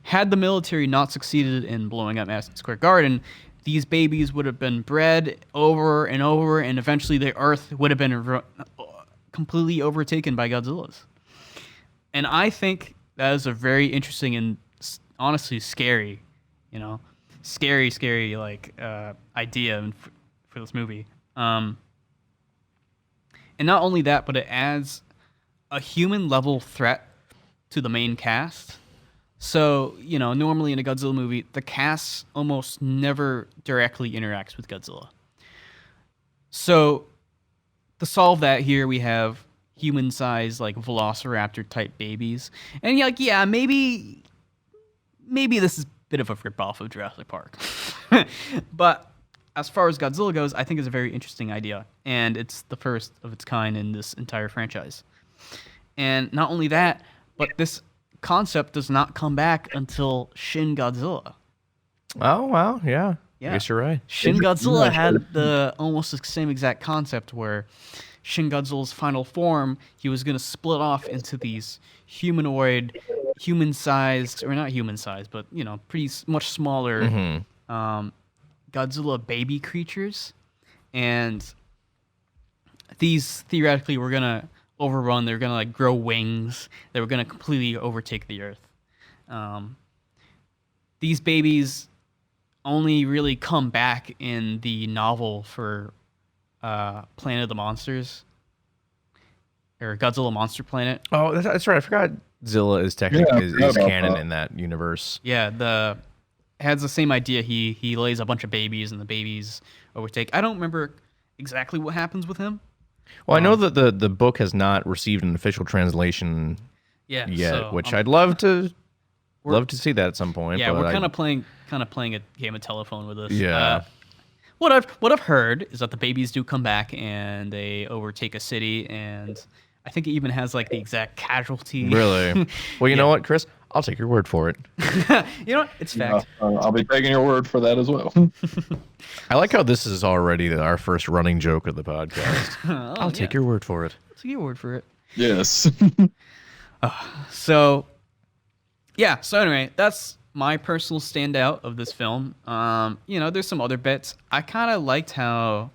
had the military not succeeded in blowing up Madison Square Garden, these babies would have been bred over and over, and eventually the Earth would have been completely overtaken by Godzillas. And I think that is a very interesting and honestly scary, you know, scary like idea for this movie. And not only that, but it adds a human level threat to the main cast. So, you know, normally in a Godzilla movie, the cast almost never directly interacts with Godzilla. So, to solve that, here we have human-sized, like, velociraptor-type babies. And, like, yeah, maybe this is a bit of a rip-off of Jurassic Park. But as far as Godzilla goes, I think it's a very interesting idea. And it's the first of its kind in this entire franchise. And not only that, but this concept does not come back until Shin Godzilla. Oh, wow. Yeah. Yeah. I guess you're right. Shin Godzilla had the almost the same exact concept where Shin Godzilla's final form, he was going to split off into these humanoid, human-sized, or not human-sized, but, you know, pretty much smaller Godzilla baby creatures. And these theoretically were going to overrun. They're gonna like grow wings. They were gonna completely overtake the Earth. These babies only really come back in the novel for Planet of the Monsters or Godzilla Monster Planet. Oh, that's right. I forgot Zilla is technically is canon in that universe. Yeah, has the same idea. He lays a bunch of babies and the babies overtake. I don't remember exactly what happens with him. Well, I know that the book has not received an official translation yet, so, which I'd love to see that at some point. Yeah, but we're kind of playing a game of telephone with this. Yeah. What I've heard is that the babies do come back and they overtake a city, and I think it even has like the exact casualty. Really? Well, you know what, Chris? I'll take your word for it. You know what? It's fact. I'll be taking your word for that as well. I like how this is already our first running joke of the podcast. I'll take your word for it. I'll take your word for it. Yes. So anyway, that's my personal standout of this film. You know, there's some other bits. I kind of liked how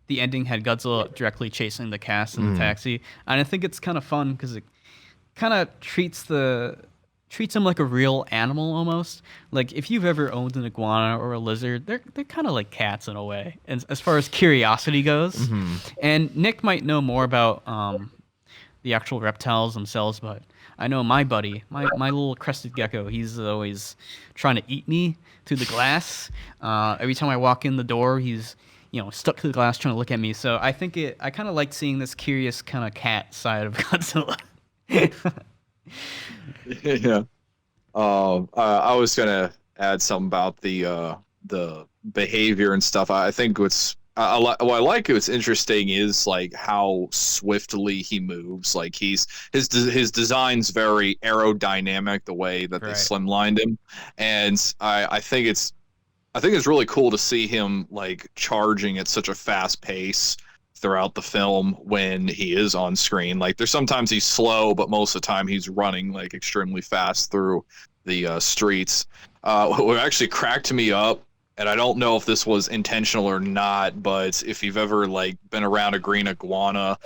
the ending had Godzilla directly chasing the cast in the taxi, and I think it's kind of fun because it kind of treats him like a real animal almost. Like if you've ever owned an iguana or a lizard, they're kind of like cats in a way, and as far as curiosity goes. And Nick might know more about the actual reptiles themselves, but I know my buddy, my little crested gecko, he's always trying to eat me through the glass. Every time I walk in the door, he's, you know, stuck to the glass trying to look at me. So I think I kind of liked seeing this curious kind of cat side of Godzilla. Yeah. I was gonna add something about the behavior and stuff. I think what I like what's interesting is like how swiftly he moves. Like his design's very aerodynamic, the way that they slimlined him, and I think it's really cool to see him like charging at such a fast pace throughout the film when he is on screen. Like there's sometimes he's slow, but most of the time he's running like extremely fast through the streets. What actually cracked me up, and I don't know if this was intentional or not, but if you've ever like been around a green iguana,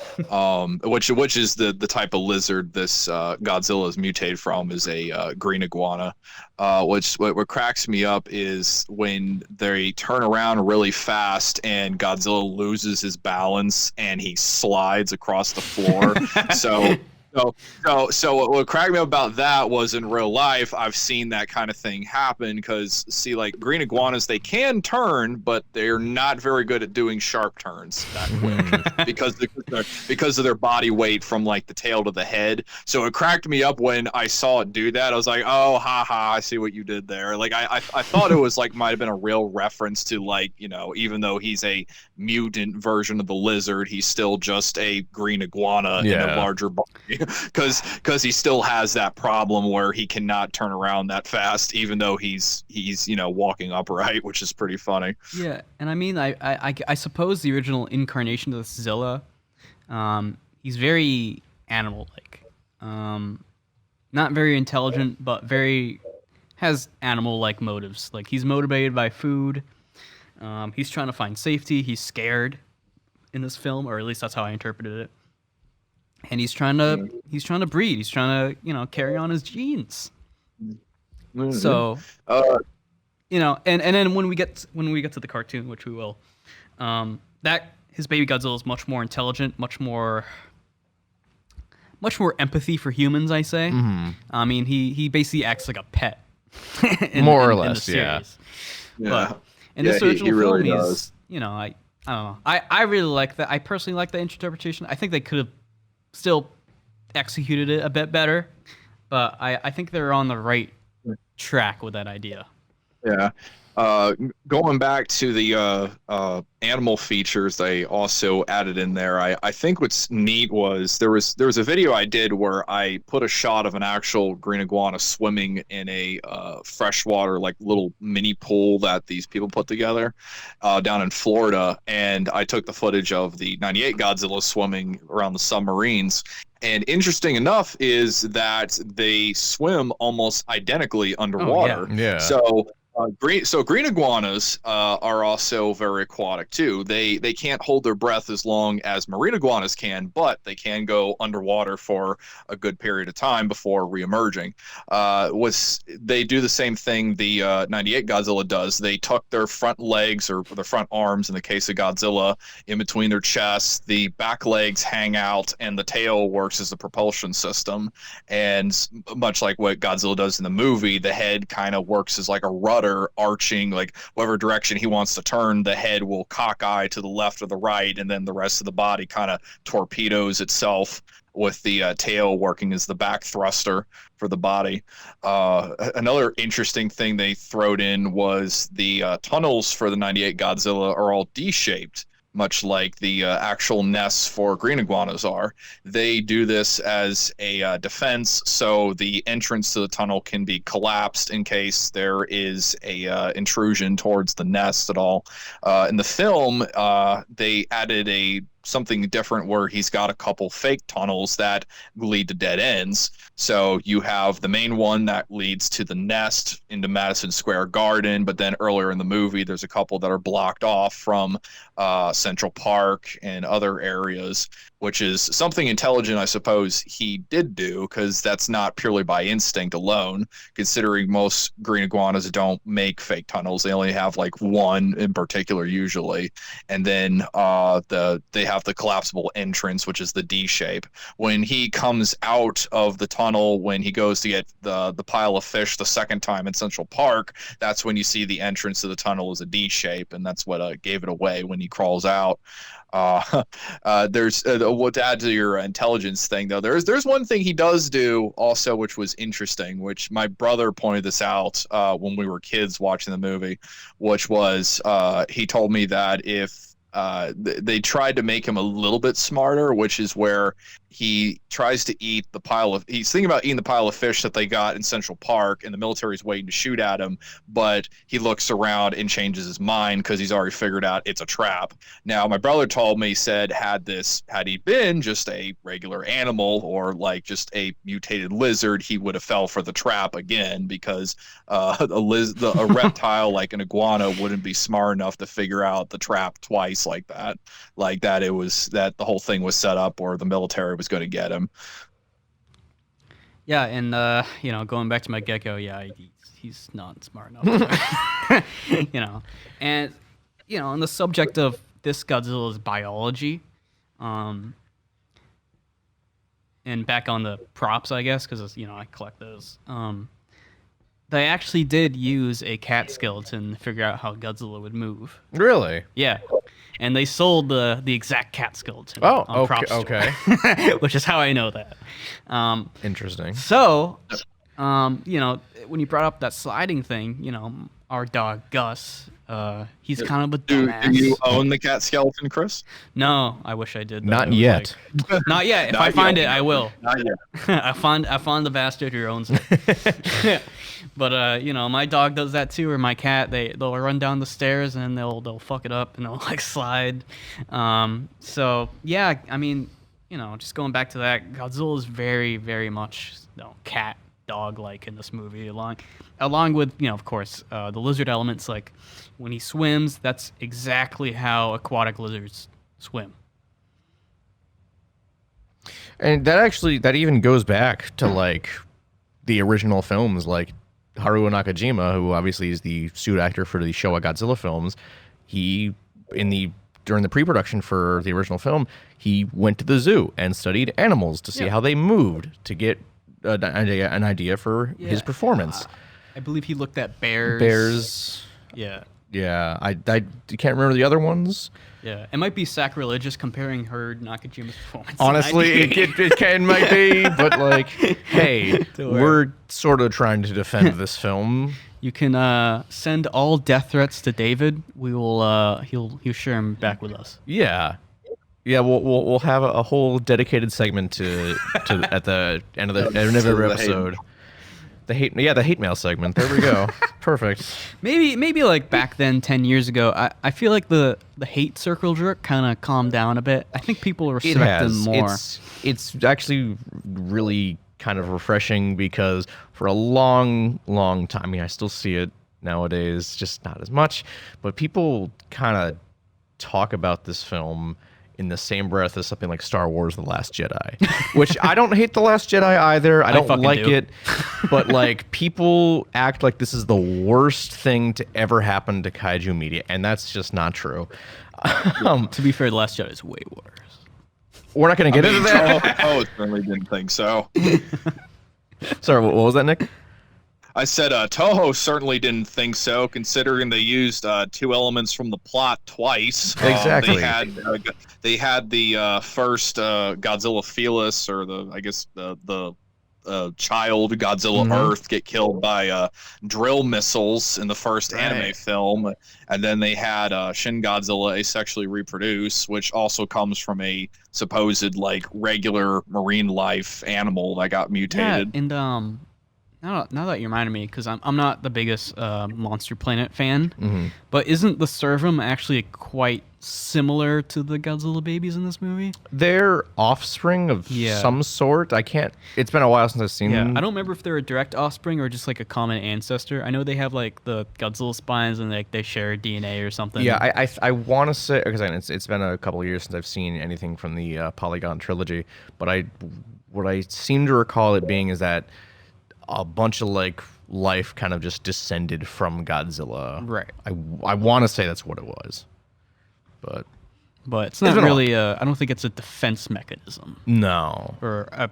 which is the type of lizard this Godzilla is mutated from, is a green iguana. What cracks me up is when they turn around really fast and Godzilla loses his balance and he slides across the floor. So what cracked me up about that was in real life, I've seen that kind of thing happen because, see, like green iguanas, they can turn, but they're not very good at doing sharp turns that quick because of their body weight from like the tail to the head. So it cracked me up when I saw it do that. I was like, oh, haha, I see what you did there. Like I thought it was like might have been a real reference to like, you know, even though he's a mutant version of the lizard, he's still just a green iguana in a larger body. Because he still has that problem where he cannot turn around that fast, even though he's you know walking upright, which is pretty funny. Yeah, and I mean, I suppose the original incarnation of Zilla, he's very animal-like, not very intelligent, but has animal-like motives. Like he's motivated by food. He's trying to find safety. He's scared in this film, or at least that's how I interpreted it. and he's trying to breed. He's trying to carry on his genes. So and then when we get to the cartoon, which we will, that his baby Godzilla is much more intelligent, much more empathy for humans. I say. I mean, he basically acts like a pet. More or less, yeah. But in this original he really film, does. I don't know. I really like that. I personally like that interpretation. I think they could have still executed it a bit better, but I think they're on the right track with that idea. Yeah. Going back to the animal features they also added in there, I think what's neat was there was a video I did where I put a shot of an actual green iguana swimming in a freshwater like little mini pool that these people put together down in Florida, and I took the footage of the '98 Godzilla swimming around the submarines. And interesting enough is that they swim almost identically underwater. Oh, yeah. So green iguanas are also very aquatic too. They can't hold their breath as long as marine iguanas can, but they can go underwater for a good period of time before reemerging. They do the same thing the '98 Godzilla does. They tuck their front legs or their front arms in the case of Godzilla in between their chests. The back legs hang out, and the tail works as a propulsion system. And much like what Godzilla does in the movie, the head kind of works as like a rudder arching, like whatever direction he wants to turn, the head will cockeye to the left or the right, and then the rest of the body kind of torpedoes itself with the tail working as the back thruster for the body. Another interesting thing they throwed in was the tunnels for the '98 Godzilla are all D-shaped, much like the actual nests for green iguanas are. They do this as a defense, so the entrance to the tunnel can be collapsed in case there is a intrusion towards the nest at all. In the film, they added something different where he's got a couple fake tunnels that lead to dead ends. So you have the main one that leads to the nest into Madison Square Garden, but then earlier in the movie, there's a couple that are blocked off from Central Park and other areas, which is something intelligent, I suppose he did do, because that's not purely by instinct alone, considering most green iguanas don't make fake tunnels. They only have like one in particular usually. And then they have the collapsible entrance, which is the D shape. When he comes out of the tunnel, when he goes to get the pile of fish the second time in Central Park, that's when you see the entrance to the tunnel is a D shape, and that's what gave it away when he crawls out. There's what to add to your intelligence thing though. There's one thing he does do also, which was interesting, which my brother pointed this out when we were kids watching the movie, which was he told me that if they tried to make him a little bit smarter, which is where he tries to eat he's thinking about eating the pile of fish that they got in Central Park, and the military's waiting to shoot at him, but he looks around and changes his mind because he's already figured out it's a trap. Now, my brother told me, had he been just a regular animal or like just a mutated lizard, he would have fell for the trap again, because a reptile like an iguana wouldn't be smart enough to figure out the trap twice like that. It was that the whole thing was set up or the military was going to get him. Yeah, and going back to my gecko, he's not smart enough. And on the subject of this Godzilla's biology, and back on the props, I guess, because I collect those. They actually did use a cat skeleton to figure out how Godzilla would move. Really? Yeah. And they sold the exact cat skeleton. Oh, on Prop Store, okay. which is how I know that. Interesting. So, when you brought up that sliding thing, our dog Gus, he's kind of a dumbass. Do you own the cat skeleton, Chris? No, I wish I did. Not yet. Not yet. If I find it, I will. Not yet. I found the bastard who owns it. But my dog does that too, or my cat. They'll run down the stairs and they'll fuck it up and they'll like slide. So yeah, I mean, just going back to that, Godzilla is very, very much cat dog like in this movie, along with of course the lizard elements. Like when he swims, that's exactly how aquatic lizards swim. And that even goes back to like the original films, like Haruo Nakajima, who obviously is the suit actor for the Showa Godzilla films. During the pre-production for the original film, he went to the zoo and studied animals to see how they moved to get an idea for his performance. I believe he looked at bears. Bears. Yeah. Yeah, I can't remember the other ones. Yeah, it might be sacrilegious comparing her Nakajima's performance. Honestly, it might be, but like, hey, we're sort of trying to defend this film. You can send all death threats to David. We will. He'll share him back with us. Yeah, We'll have a whole dedicated segment to at the end of every episode. The hate mail segment. There we go. Perfect. Maybe like back then, 10 years ago, I feel like the hate circle jerk kind of calmed down a bit. I think people respect him more. It's actually really kind of refreshing because for a long time, I mean, I still see it nowadays, just not as much, but people kind of talk about this film in the same breath as something like Star Wars: The Last Jedi, which I don't hate The Last Jedi either. I don't like it, but like people act like this is the worst thing to ever happen to kaiju media, and that's just not true. To be fair, The Last Jedi is way worse. We're not going to get into that. Oh, certainly didn't think so. Sorry, what was that, Nick? I said Toho certainly didn't think so, considering they used two elements from the plot twice. Exactly. They had the first Godzilla Felis, or the child Godzilla Earth, get killed by drill missiles in the first anime film, and then they had Shin Godzilla asexually reproduce, which also comes from a supposed like regular marine life animal that got mutated. Yeah, and now that you reminded me, because I'm not the biggest Monster Planet fan, but isn't the Servum actually quite similar to the Godzilla babies in this movie? They're offspring of some sort. It's been a while since I've seen them. I don't remember if they're a direct offspring or just like a common ancestor. I know they have like the Godzilla spines and like they share DNA or something. Yeah, I want to say, because it's been a couple of years since I've seen anything from the Polygon trilogy, but what I seem to recall it being is that a bunch of like life kind of just descended from Godzilla. Right. I want to say that's what it was, but it's not really. I don't think it's a defense mechanism. No. Or a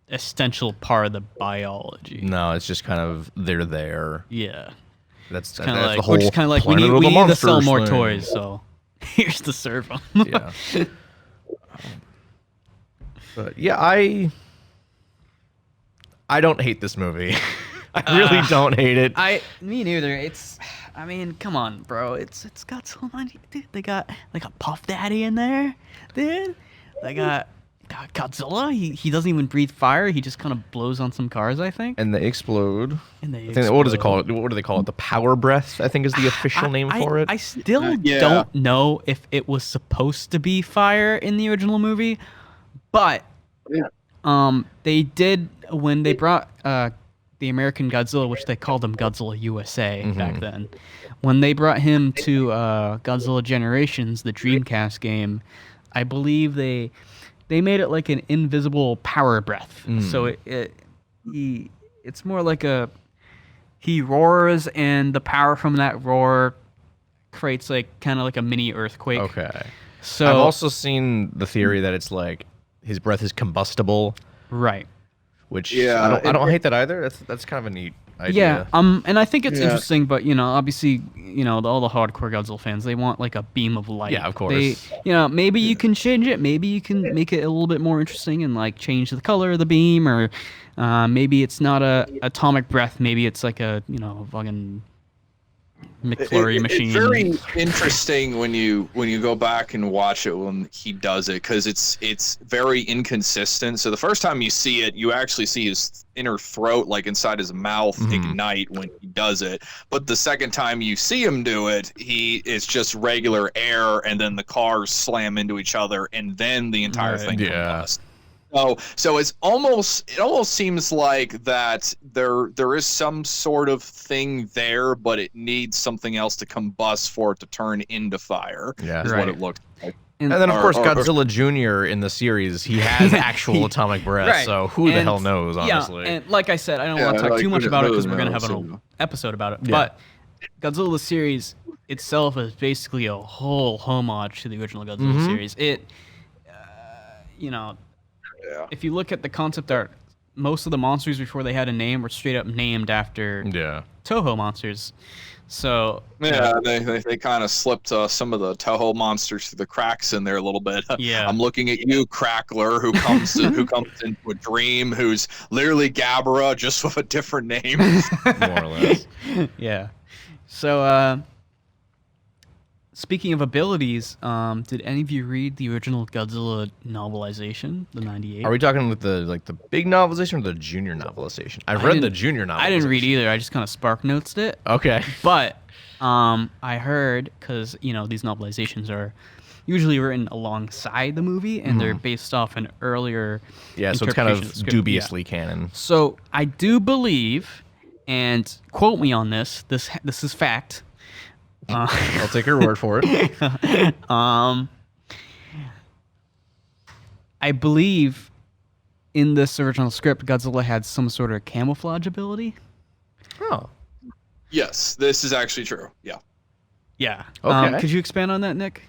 essential part of the biology. No, it's just kind of they're there. Yeah. That's kind of like the whole. We're just kind of like we need to sell more toys, so here's the Servum. Yeah. But yeah, I don't hate this movie. I really don't hate it. Me neither. I mean, come on, bro. It's got so much. Dude, they got like a Puff Daddy in there, dude. They got Godzilla. He doesn't even breathe fire. He just kind of blows on some cars, I think. And they explode. What is it called? What do they call it? The power breath, I think, is the official name for it. I still don't know if it was supposed to be fire in the original movie, but they did when they brought the American Godzilla, which they called him Godzilla USA back then. When they brought him to Godzilla Generations, the Dreamcast game, I believe they made it like an invisible power breath. So it's more like he roars, and the power from that roar creates like kind of like a mini earthquake. Okay. So I've also seen the theory that it's like his breath is combustible. Right. Which I don't hate that either. That's kind of a neat idea. Yeah. And I think it's interesting, but obviously, all the hardcore Godzilla fans, they want like a beam of light. Yeah, of course. Maybe you can change it. Maybe you can make it a little bit more interesting and like change the color of the beam, or maybe it's not a atomic breath. Maybe it's like a fucking McFlurry machine. It's very interesting when you go back and watch it when he does it, because it's very inconsistent. So the first time you see it, you actually see his inner throat, like inside his mouth, ignite when he does it. But the second time you see him do it, it's just regular air, and then the cars slam into each other, and then the entire thing combusts. So it almost seems like that there is some sort of thing there, but it needs something else to combust for it to turn into fire. Yeah, is what it looks like. And then, of Or- course, or- Godzilla Jr. in the series, he has actual atomic breath, Right. so who the And- hell knows, honestly. Yeah, and like I said, I don't Yeah, want to talk like, too much who about it because we're knows, gonna have an so- episode about it. Yeah. But Godzilla the series itself is basically a whole homage to the original Godzilla series. It, you know, Yeah. if you look at the concept art, most of the monsters before they had a name were straight up named after Yeah. Toho monsters. So Yeah, they kind of slipped some of the Toho monsters through the cracks in there a little bit. Yeah. I'm looking at you, Crackler, who comes into a dream, who's literally Gabara, just with a different name. More or less. yeah. So speaking of abilities, did any of you read the original Godzilla novelization, the '98? Are we talking with the big novelization or the junior novelization? I've read the didn't- junior novelization. I didn't read either. I just kind of spark notes it. Okay. But I heard, because these novelizations are usually written alongside the movie, and they're based off an earlier Yeah, so it's kind interpretation of the script. dubiously canon. So I do believe, and quote me on this. This is fact. I'll take your word for it. I believe in this original script, Godzilla had some sort of camouflage ability. Oh. Yes, this is actually true. Yeah. Yeah. Okay. Could you expand on that, Nick?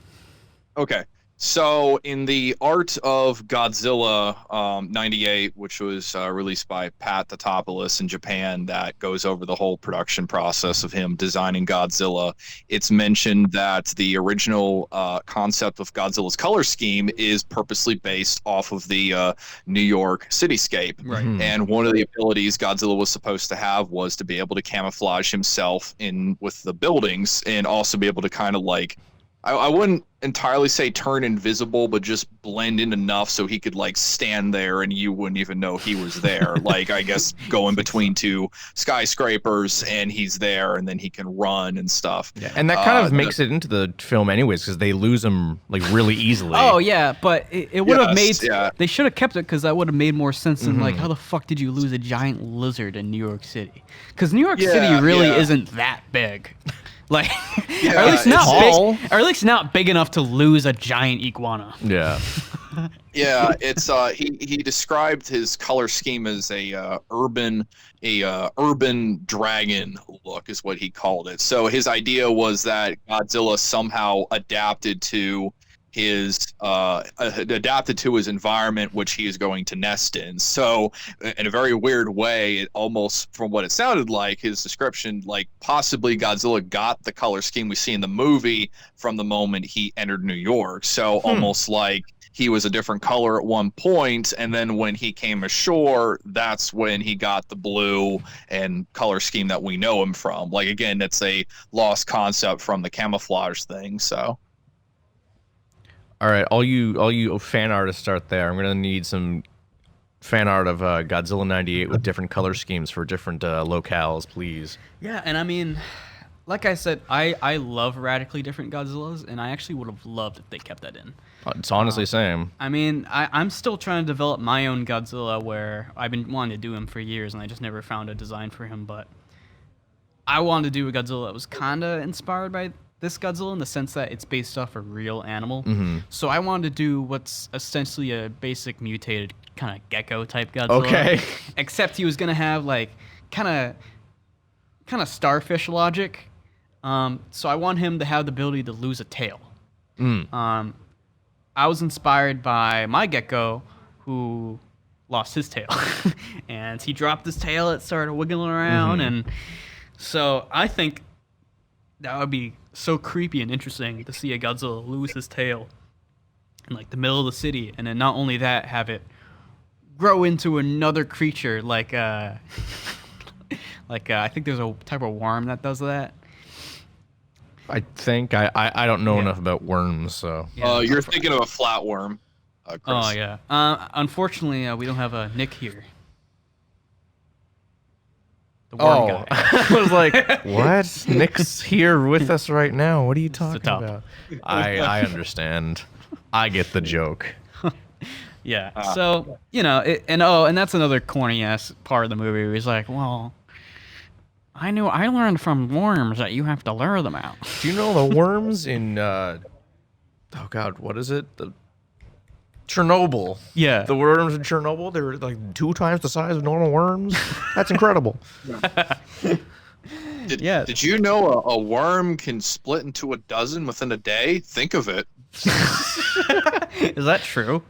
Okay. So in the art of Godzilla '98, which was released by Pat Totopoulos in Japan, that goes over the whole production process of him designing Godzilla, it's mentioned that the original concept of Godzilla's color scheme is purposely based off of the New York cityscape. Right. And one of the abilities Godzilla was supposed to have was to be able to camouflage himself in with the buildings, and also be able to kind of like, I wouldn't entirely say turn invisible, but just blend in enough so he could like stand there and you wouldn't even know he was there. Like, I guess going between two skyscrapers and he's there, and then he can run and stuff. Yeah, and that kind of makes it into the film anyways, because they lose him like really easily. Oh yeah, but it would have made. Yes, yeah. They should have kept it, because that would have made more sense than like, how the fuck did you lose a giant lizard in New York City? Because New York City Yeah, really yeah. isn't that big. Like, Yeah, or at least not tall. big, or at least not big enough to lose a giant iguana. Yeah. Yeah, it's he described his color scheme as a urban dragon look, is what he called it. So his idea was that Godzilla somehow adapted to his environment, which he is going to nest in. So in a very weird way, it almost, from what it sounded like, his description, like possibly Godzilla got the color scheme we see in the movie from the moment he entered New York. So almost like he was a different color at one point, and then when he came ashore, that's when he got the blue and color scheme that we know him from. Like, again, it's a lost concept from the camouflage thing. So All right, all you fan artists start there. I'm gonna need some fan art of Godzilla '98 with different color schemes for different locales, please. Yeah, and I mean, like I said, I love radically different Godzillas, and I actually would have loved if they kept that in. It's honestly same. I mean, I'm still trying to develop my own Godzilla, where I've been wanting to do him for years, and I just never found a design for him. But I wanted to do a Godzilla that was kind of inspired by this Godzilla, in the sense that it's based off a real animal. So I wanted to do what's essentially a basic mutated kind of gecko type Godzilla. Okay. Except he was gonna have like kind of starfish logic. So I want him to have the ability to lose a tail. I was inspired by my gecko, who lost his tail, and he dropped his tail. It started wiggling around, and so I think that would be so creepy and interesting to see a Godzilla lose his tail in like the middle of the city, and then not only that, have it grow into another creature like I think there's a type of worm that does that. I think I don't know enough about worms, so Yeah. you're thinking of a flatworm. Chris. Oh yeah. Unfortunately, we don't have a Nick here. The worm guy. I was like, what? Nick's here with us right now. What are you talking top. about? I understand. I get the joke. Yeah. So and that's another corny ass part of the movie where he's like, well, I learned from worms that you have to lure them out. Do you know the worms in oh god, what is it? The Chernobyl. Yeah. The worms in Chernobyl, they're like 2 times the size of normal worms. That's incredible. Did you know a worm can split into a dozen within a day? Think of it. Is that true?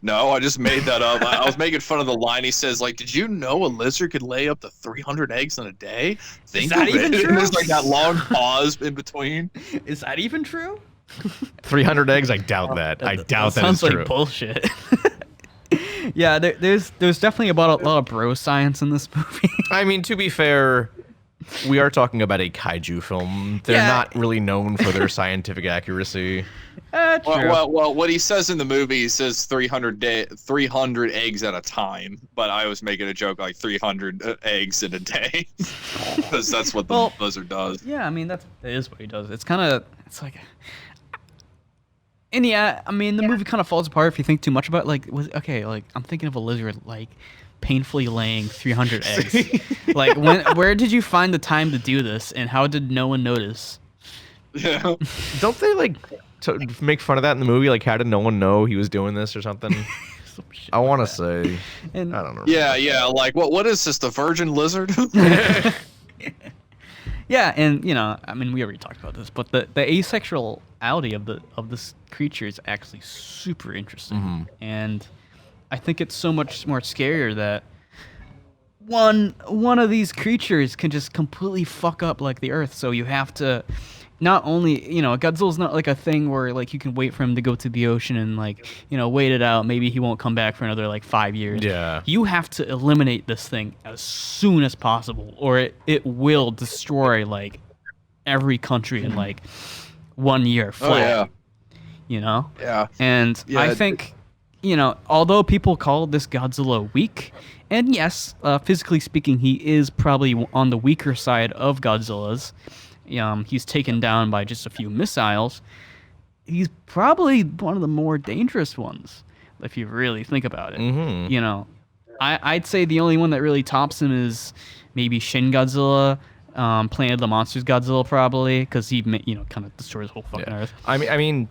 No, I just made that up. I was making fun of the line. He says, like, did you know a lizard could lay up to 300 eggs in a day? Think that of even it. true? And there's like that long pause in between. Is that even true? 300 eggs? I doubt that. I doubt that is sounds true. like bullshit. Yeah, there's definitely about a lot of bro science in this movie. I mean, to be fair, we are talking about a kaiju film. They're Yeah. not really known for their scientific accuracy. True. Well, what he says in the movie, he says 300 eggs at a time. But I was making a joke like 300 eggs in a day, because that's what the lizard does. Yeah, I mean that is what he does. It's like, and yeah, I mean the movie kind of falls apart if you think too much about it. Like, like I'm thinking of a lizard like painfully laying 300 eggs. Like, where did you find the time to do this, and how did no one notice? Yeah. Don't they like make fun of that in the movie? Like, how did no one know he was doing this or something? I want to say, And I don't know. Yeah. Like, what is this? The virgin lizard? yeah, and I mean we already talked about this, but the asexuality of this creature is actually super interesting, and I think it's so much more scarier that one of these creatures can just completely fuck up like the Earth. So you have to not only Godzilla's not like a thing where like you can wait for him to go to the ocean and like wait it out. Maybe he won't come back for another like 5 years. Yeah. You have to eliminate this thing as soon as possible, or it will destroy like every country in like 1 year flat. Yeah. And Yeah, I think, although people call this Godzilla weak, and yes, physically speaking, he is probably on the weaker side of Godzilla's. He's taken down by just a few missiles. He's probably one of the more dangerous ones, if you really think about it. I'd say the only one that really tops him is maybe Shin Godzilla, Planet of the Monsters Godzilla, probably, because he kind of destroys the whole fucking Earth. I mean,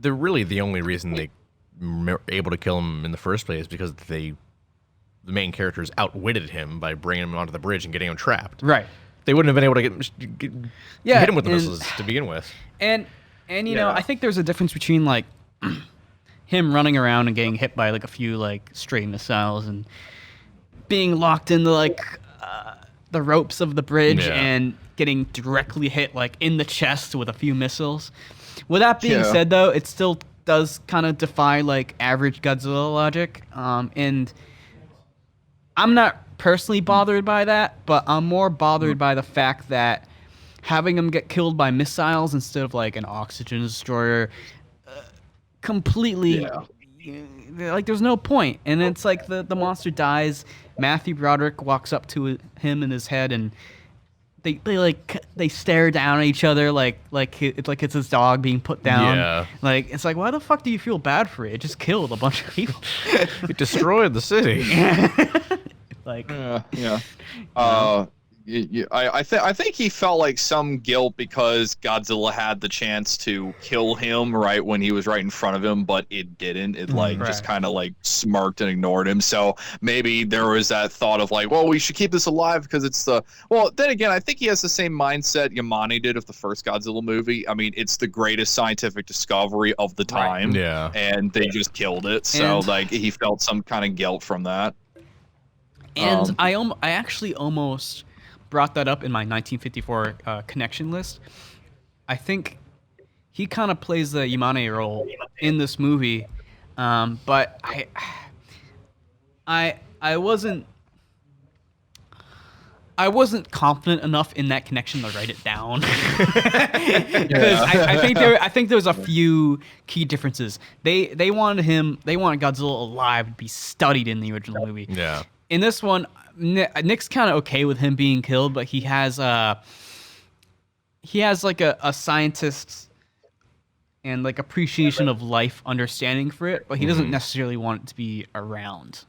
they're really the only reason they were able to kill him in the first place because the main characters outwitted him by bringing him onto the bridge and getting him trapped. Right. They wouldn't have been able to hit him with the missiles to begin with. And I think there's a difference between like him running around and getting hit by like a few like stray missiles and being locked into like the ropes of the bridge and getting directly hit like in the chest with a few missiles. With that being said, though, it still does kind of defy like average Godzilla logic. And I'm not personally bothered by that, but I'm more bothered by the fact that having him get killed by missiles instead of like an oxygen destroyer completely like there's no point. And it's like the monster dies, Matthew Broderick walks up to him in his head, and they stare down at each other like it's his dog being put down. Yeah. Like, it's like, why the fuck do you feel bad for it? It just killed a bunch of people. It destroyed the city. Like, I think he felt like some guilt because Godzilla had the chance to kill him right when he was right in front of him, but it didn't. It just kind of like smirked and ignored him. So maybe there was that thought of like, well, we should keep this alive because it's the. Well, then again, I think he has the same mindset Yamane did of the first Godzilla movie. I mean, it's the greatest scientific discovery of the time. Right. Yeah. And they just killed it. So like he felt some kind of guilt from that. And I actually almost brought that up in my 1954 connection list. I think he kind of plays the Yamane role in this movie, but I wasn't confident enough in that connection to write it down because I think there was a few key differences. They wanted Godzilla alive to be studied in the original movie. Yeah. In this one, Nick's kind of okay with him being killed, but he has like a scientist and like appreciation of life understanding for it, but he doesn't necessarily want it to be around.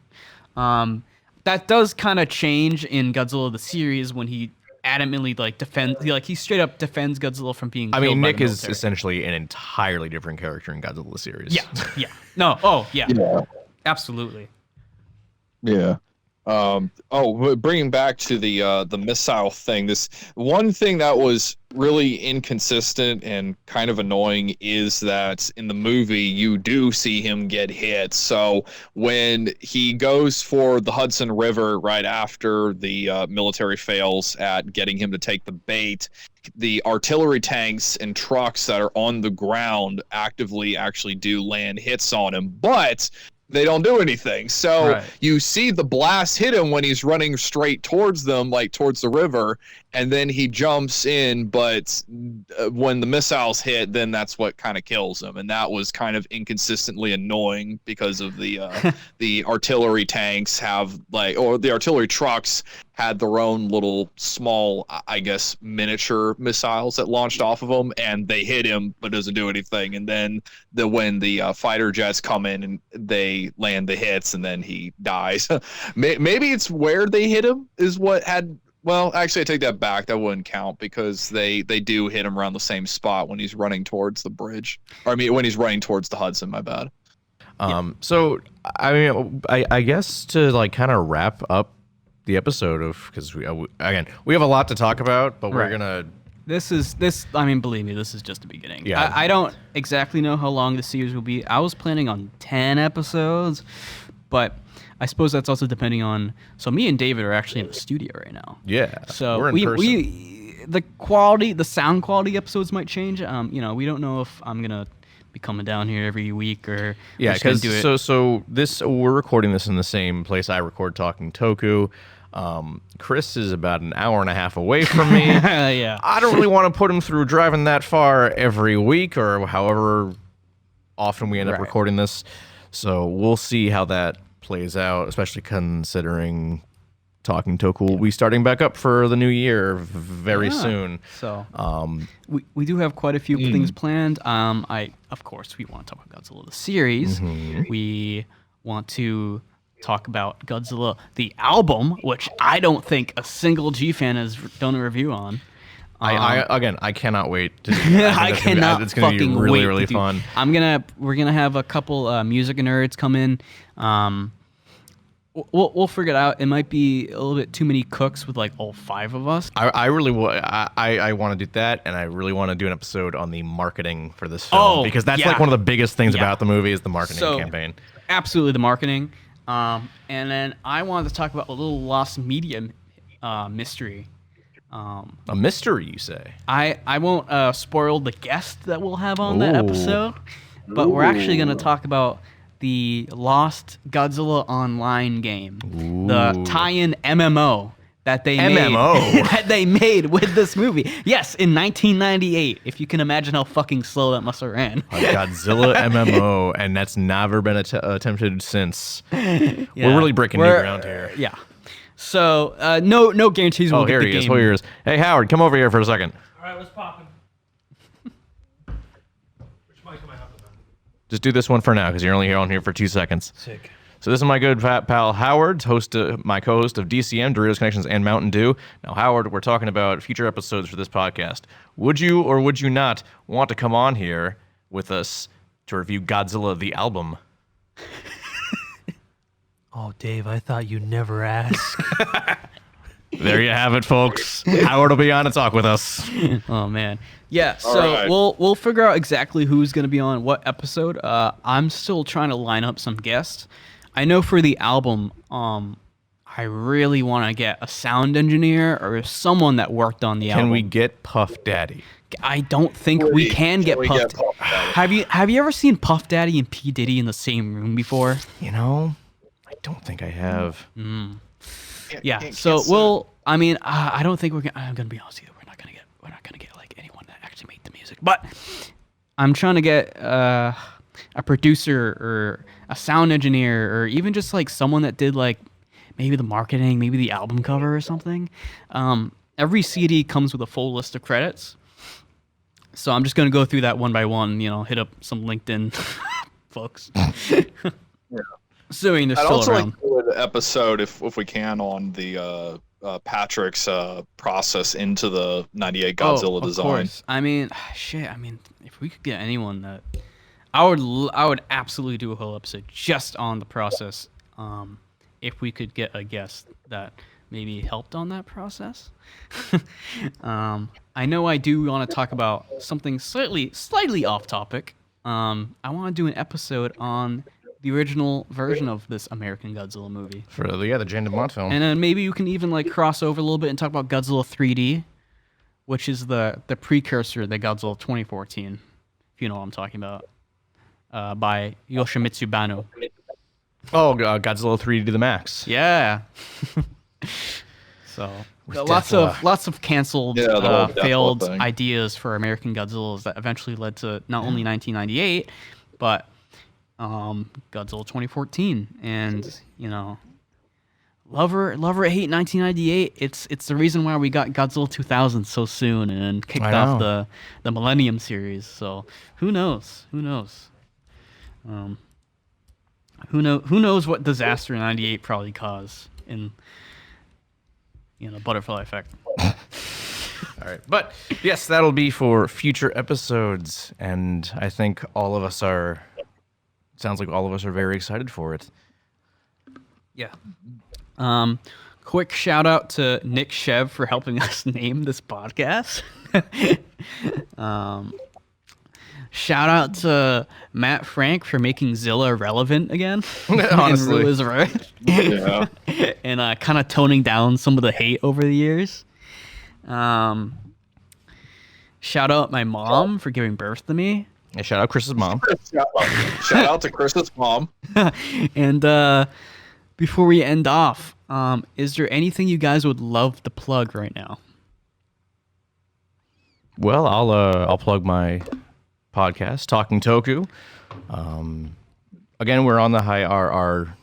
That does kind of change in Godzilla the series when he adamantly like defends. He straight up defends Godzilla from being. I killed mean, by Nick the is military. essentially an entirely different character in Godzilla series. Yeah. No. Oh yeah. Yeah. Absolutely. Yeah. Bringing back to the missile thing, this one thing that was really inconsistent and kind of annoying is that in the movie you do see him get hit. So when he goes for the Hudson River right after the military fails at getting him to take the bait, the artillery tanks and trucks that are on the ground actively actually do land hits on him, but they don't do anything. So Right. you see the blast hit him when he's running straight towards them, like towards the river, and then he jumps in, but when the missiles hit, then that's what kind of kills him. And that was kind of inconsistently annoying because of the the artillery tanks have or the artillery trucks had their own little small, I guess, miniature missiles that launched off of them, and they hit him but doesn't do anything. And then when the fighter jets come in and they land the hits, and then he dies. Maybe it's where they hit him is what had. Well, actually, I take that back. That wouldn't count because they do hit him around the same spot when he's running towards the bridge. Or I mean, when he's running towards the Hudson. My bad. So I mean, I guess to like kind of wrap up the episode of, because we have a lot to talk about, but we're Right. gonna. I mean, believe me, this is just the beginning. Yeah. I don't exactly know how long the series will be. I was planning on 10 episodes, but I suppose that's also depending on. So me and David are actually in the studio right now. Yeah. So we're in person. the sound quality episodes might change. We don't know if I'm gonna be coming down here every week or Yeah, just gonna because do it. so we're recording this in the same place I record Talking Toku. Chris is about an hour and a half away from me. Yeah. I don't really want to put him through driving that far every week or however often we end up Right. recording this. So we'll see how that plays out, especially considering Talking Toku will be starting back up for the new year very Yeah. soon. So we do have quite a few things planned. Of course we want to talk about Godzilla the series. We want to talk about Godzilla the album, which I don't think a single G fan has done a review on. I cannot wait to do that. I cannot It's gonna be fucking really, wait really to do- fun. We're gonna have a couple music nerds come in. We'll figure it out. It might be a little bit too many cooks with like all 5 of us. I really I want to do that, and I really want to do an episode on the marketing for this film Oh, because that's yeah. like one of the biggest things Yeah. about the movie is the marketing So- campaign. Absolutely, the marketing. And then I wanted to talk about a little lost media mystery. A mystery, you say? I won't spoil the guest that we'll have on that Ooh. episode, but we're actually going to talk about the lost Godzilla Online game, the Ooh. tie-in MMO that they MMO? made that they made with this movie. Yes, in 1998. If you can imagine how fucking slow that must have ran. A Godzilla MMO, and that's never been attempted since. We're really breaking new ground here. Yeah. So no guarantees we'll Oh, get here the he game. is. Here he is. Hey, Howard, come over here for a second. All right, what's poppin'? Which mic am I having? Just do this one for now because you're only on here for 2 seconds. Sick. So this is my good pal Howard, my co-host of DCM, Doritos Connections, and Mountain Dew. Now, Howard, we're talking about future episodes for this podcast. Would you or would you not want to come on here with us to review Godzilla the album? Oh, Dave, I thought you'd never ask. There you have it, folks. Howard will be on to talk with us. Oh man. Yeah, so right. we'll figure out exactly who's going to be on what episode. I'm still trying to line up some guests. I know for the album, I really want to get a sound engineer or someone that worked on the album. Can we get Puff Daddy? I don't think we can get we Puff. get Puff Daddy? Have you ever seen Puff Daddy and P Diddy in the same room before? You know, I don't think I have. Yeah. Can't So say. we'll. I mean, I don't think we're gonna. I'm gonna be honest with you. We're not gonna get like anyone that actually made the music. But I'm trying to get a producer or a sound engineer or even just like someone that did like maybe the marketing, maybe the album cover or something. Every CD comes with a full list of credits. So I'm just gonna go through that one by one. Hit up some LinkedIn folks. Assuming they're I'd still also around. like to do an episode if we can on the Patrick's process into the '98 Godzilla Of design. course. I mean, shit. I mean, if we could get anyone that, I would absolutely do a whole episode just on the process. If we could get a guest that maybe helped on that process. I know I do want to talk about something slightly off topic. I want to do an episode on the original version of this American Godzilla movie. For the Jane DeMont film. And then maybe you can even like cross over a little bit and talk about Godzilla 3D, which is the precursor to Godzilla 2014, if you know what I'm talking about, by Yoshimitsu Banno. Oh, Godzilla 3D to the max. Yeah. So With lots of canceled, Yeah, the whole Deathla failed thing. ideas for American Godzillas that eventually led to not only 1998, but Godzilla 2014. And you know, love or hate 1998. It's the reason why we got Godzilla 2000 so soon and kicked I off know. the Millennium series. So who knows? Who knows what disaster 98 probably caused in butterfly effect. All right. But yes, that'll be for future episodes. And I think sounds like all of us are very excited for it. Yeah. Quick shout out to Nick Shev for helping us name this podcast. Shout out to Matt Frank for making Zilla relevant again. Honestly. And Ruiz right. Yeah. And kind of toning down some of the hate over the years. Shout out my mom for giving birth to me. And shout out Chris's mom. Shout out to Chris's mom. And before we end off, is there anything you guys would love to plug right now? Well, I'll plug my podcast, Talking Toku. Again, we're on the our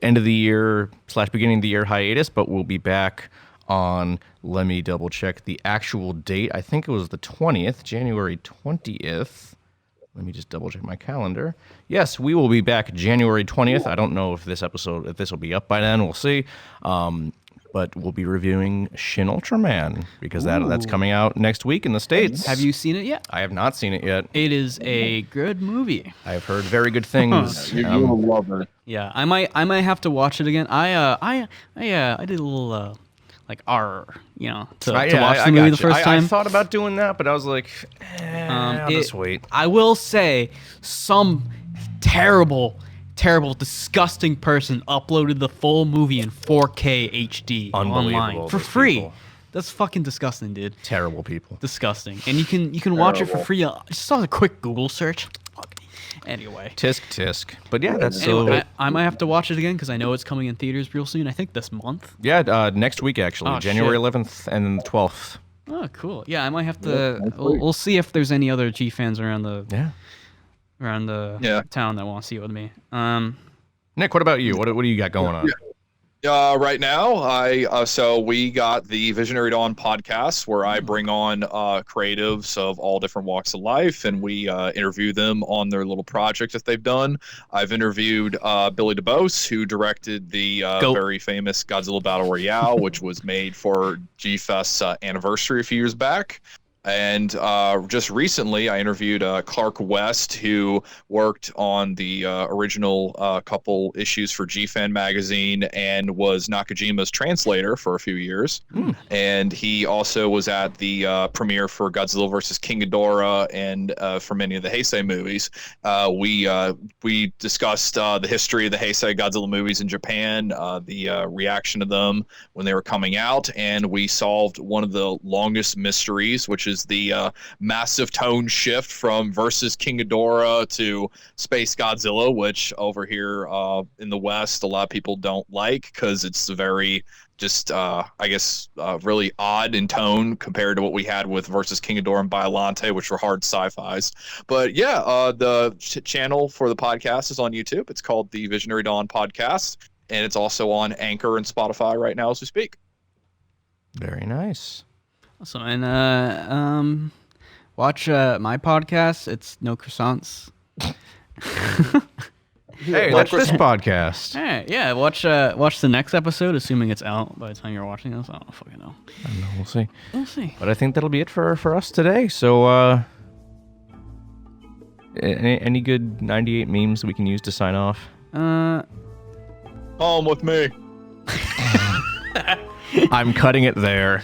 end of the year / beginning of the year hiatus, but we'll be back on, let me double check the actual date. I think it was the 20th, January 20th. Let me just double check my calendar. Yes, we will be back January 20th. I don't know if this will be up by then. We'll see. But we'll be reviewing Shin Ultraman because that's coming out next week in the States. Have you seen it yet? I have not seen it yet. It is a good movie. I have heard very good things. You will love it. Yeah, I might have to watch it again. I did a little like R, to watch the movie the first time. I thought about doing that, but I was like, I'll just wait. I will say some terrible, disgusting person uploaded the full movie in 4K HD Unbelievable, online for those free. people. That's fucking disgusting, dude. Terrible people. Disgusting. And you can watch it for free. Just on a quick Google search. Anyway. Tisk. But yeah, that's Anyway, I might have to watch it again because I know it's coming in theaters real soon. I think this month. yeah, next week actually, Oh, January shit. 11th and then the 12th. Oh, cool. Yeah, I might have to. We'll see if there's any other G fans around the Yeah. town that want to see it with me. Nick, what about you? What do you got going on? Right now, so we got the Visionary Dawn podcast where I bring on creatives of all different walks of life, and we interview them on their little project that they've done. I've interviewed Billy DeBose, who directed the very famous Godzilla Battle Royale, which was made for G-Fest's anniversary a few years back. And just recently, I interviewed Clark West, who worked on the original couple issues for G-Fan magazine and was Nakajima's translator for a few years. And he also was at the premiere for Godzilla vs. King Ghidorah and for many of the Heisei movies. We discussed the history of the Heisei Godzilla movies in Japan, the reaction to them when they were coming out, and we solved one of the longest mysteries, which is the massive tone shift from versus King Ghidorah to Space Godzilla, which over here in the West a lot of people don't like because it's very just really odd in tone compared to what we had with versus King Ghidorah and Biollante, which were hard sci-fis. But yeah, the channel for the podcast is on YouTube. It's called the Visionary Dawn Podcast, and it's also on Anchor and Spotify right now as we speak. Very nice. So and watch my podcast. It's No Croissants. Hey, that's this podcast. All right, yeah. Watch the next episode, assuming it's out by the time you're watching this. I don't fucking know. I don't know, we'll see. We'll see. But I think that'll be it for us today. So, any good 98 memes we can use to sign off? Home with me. I'm cutting it there.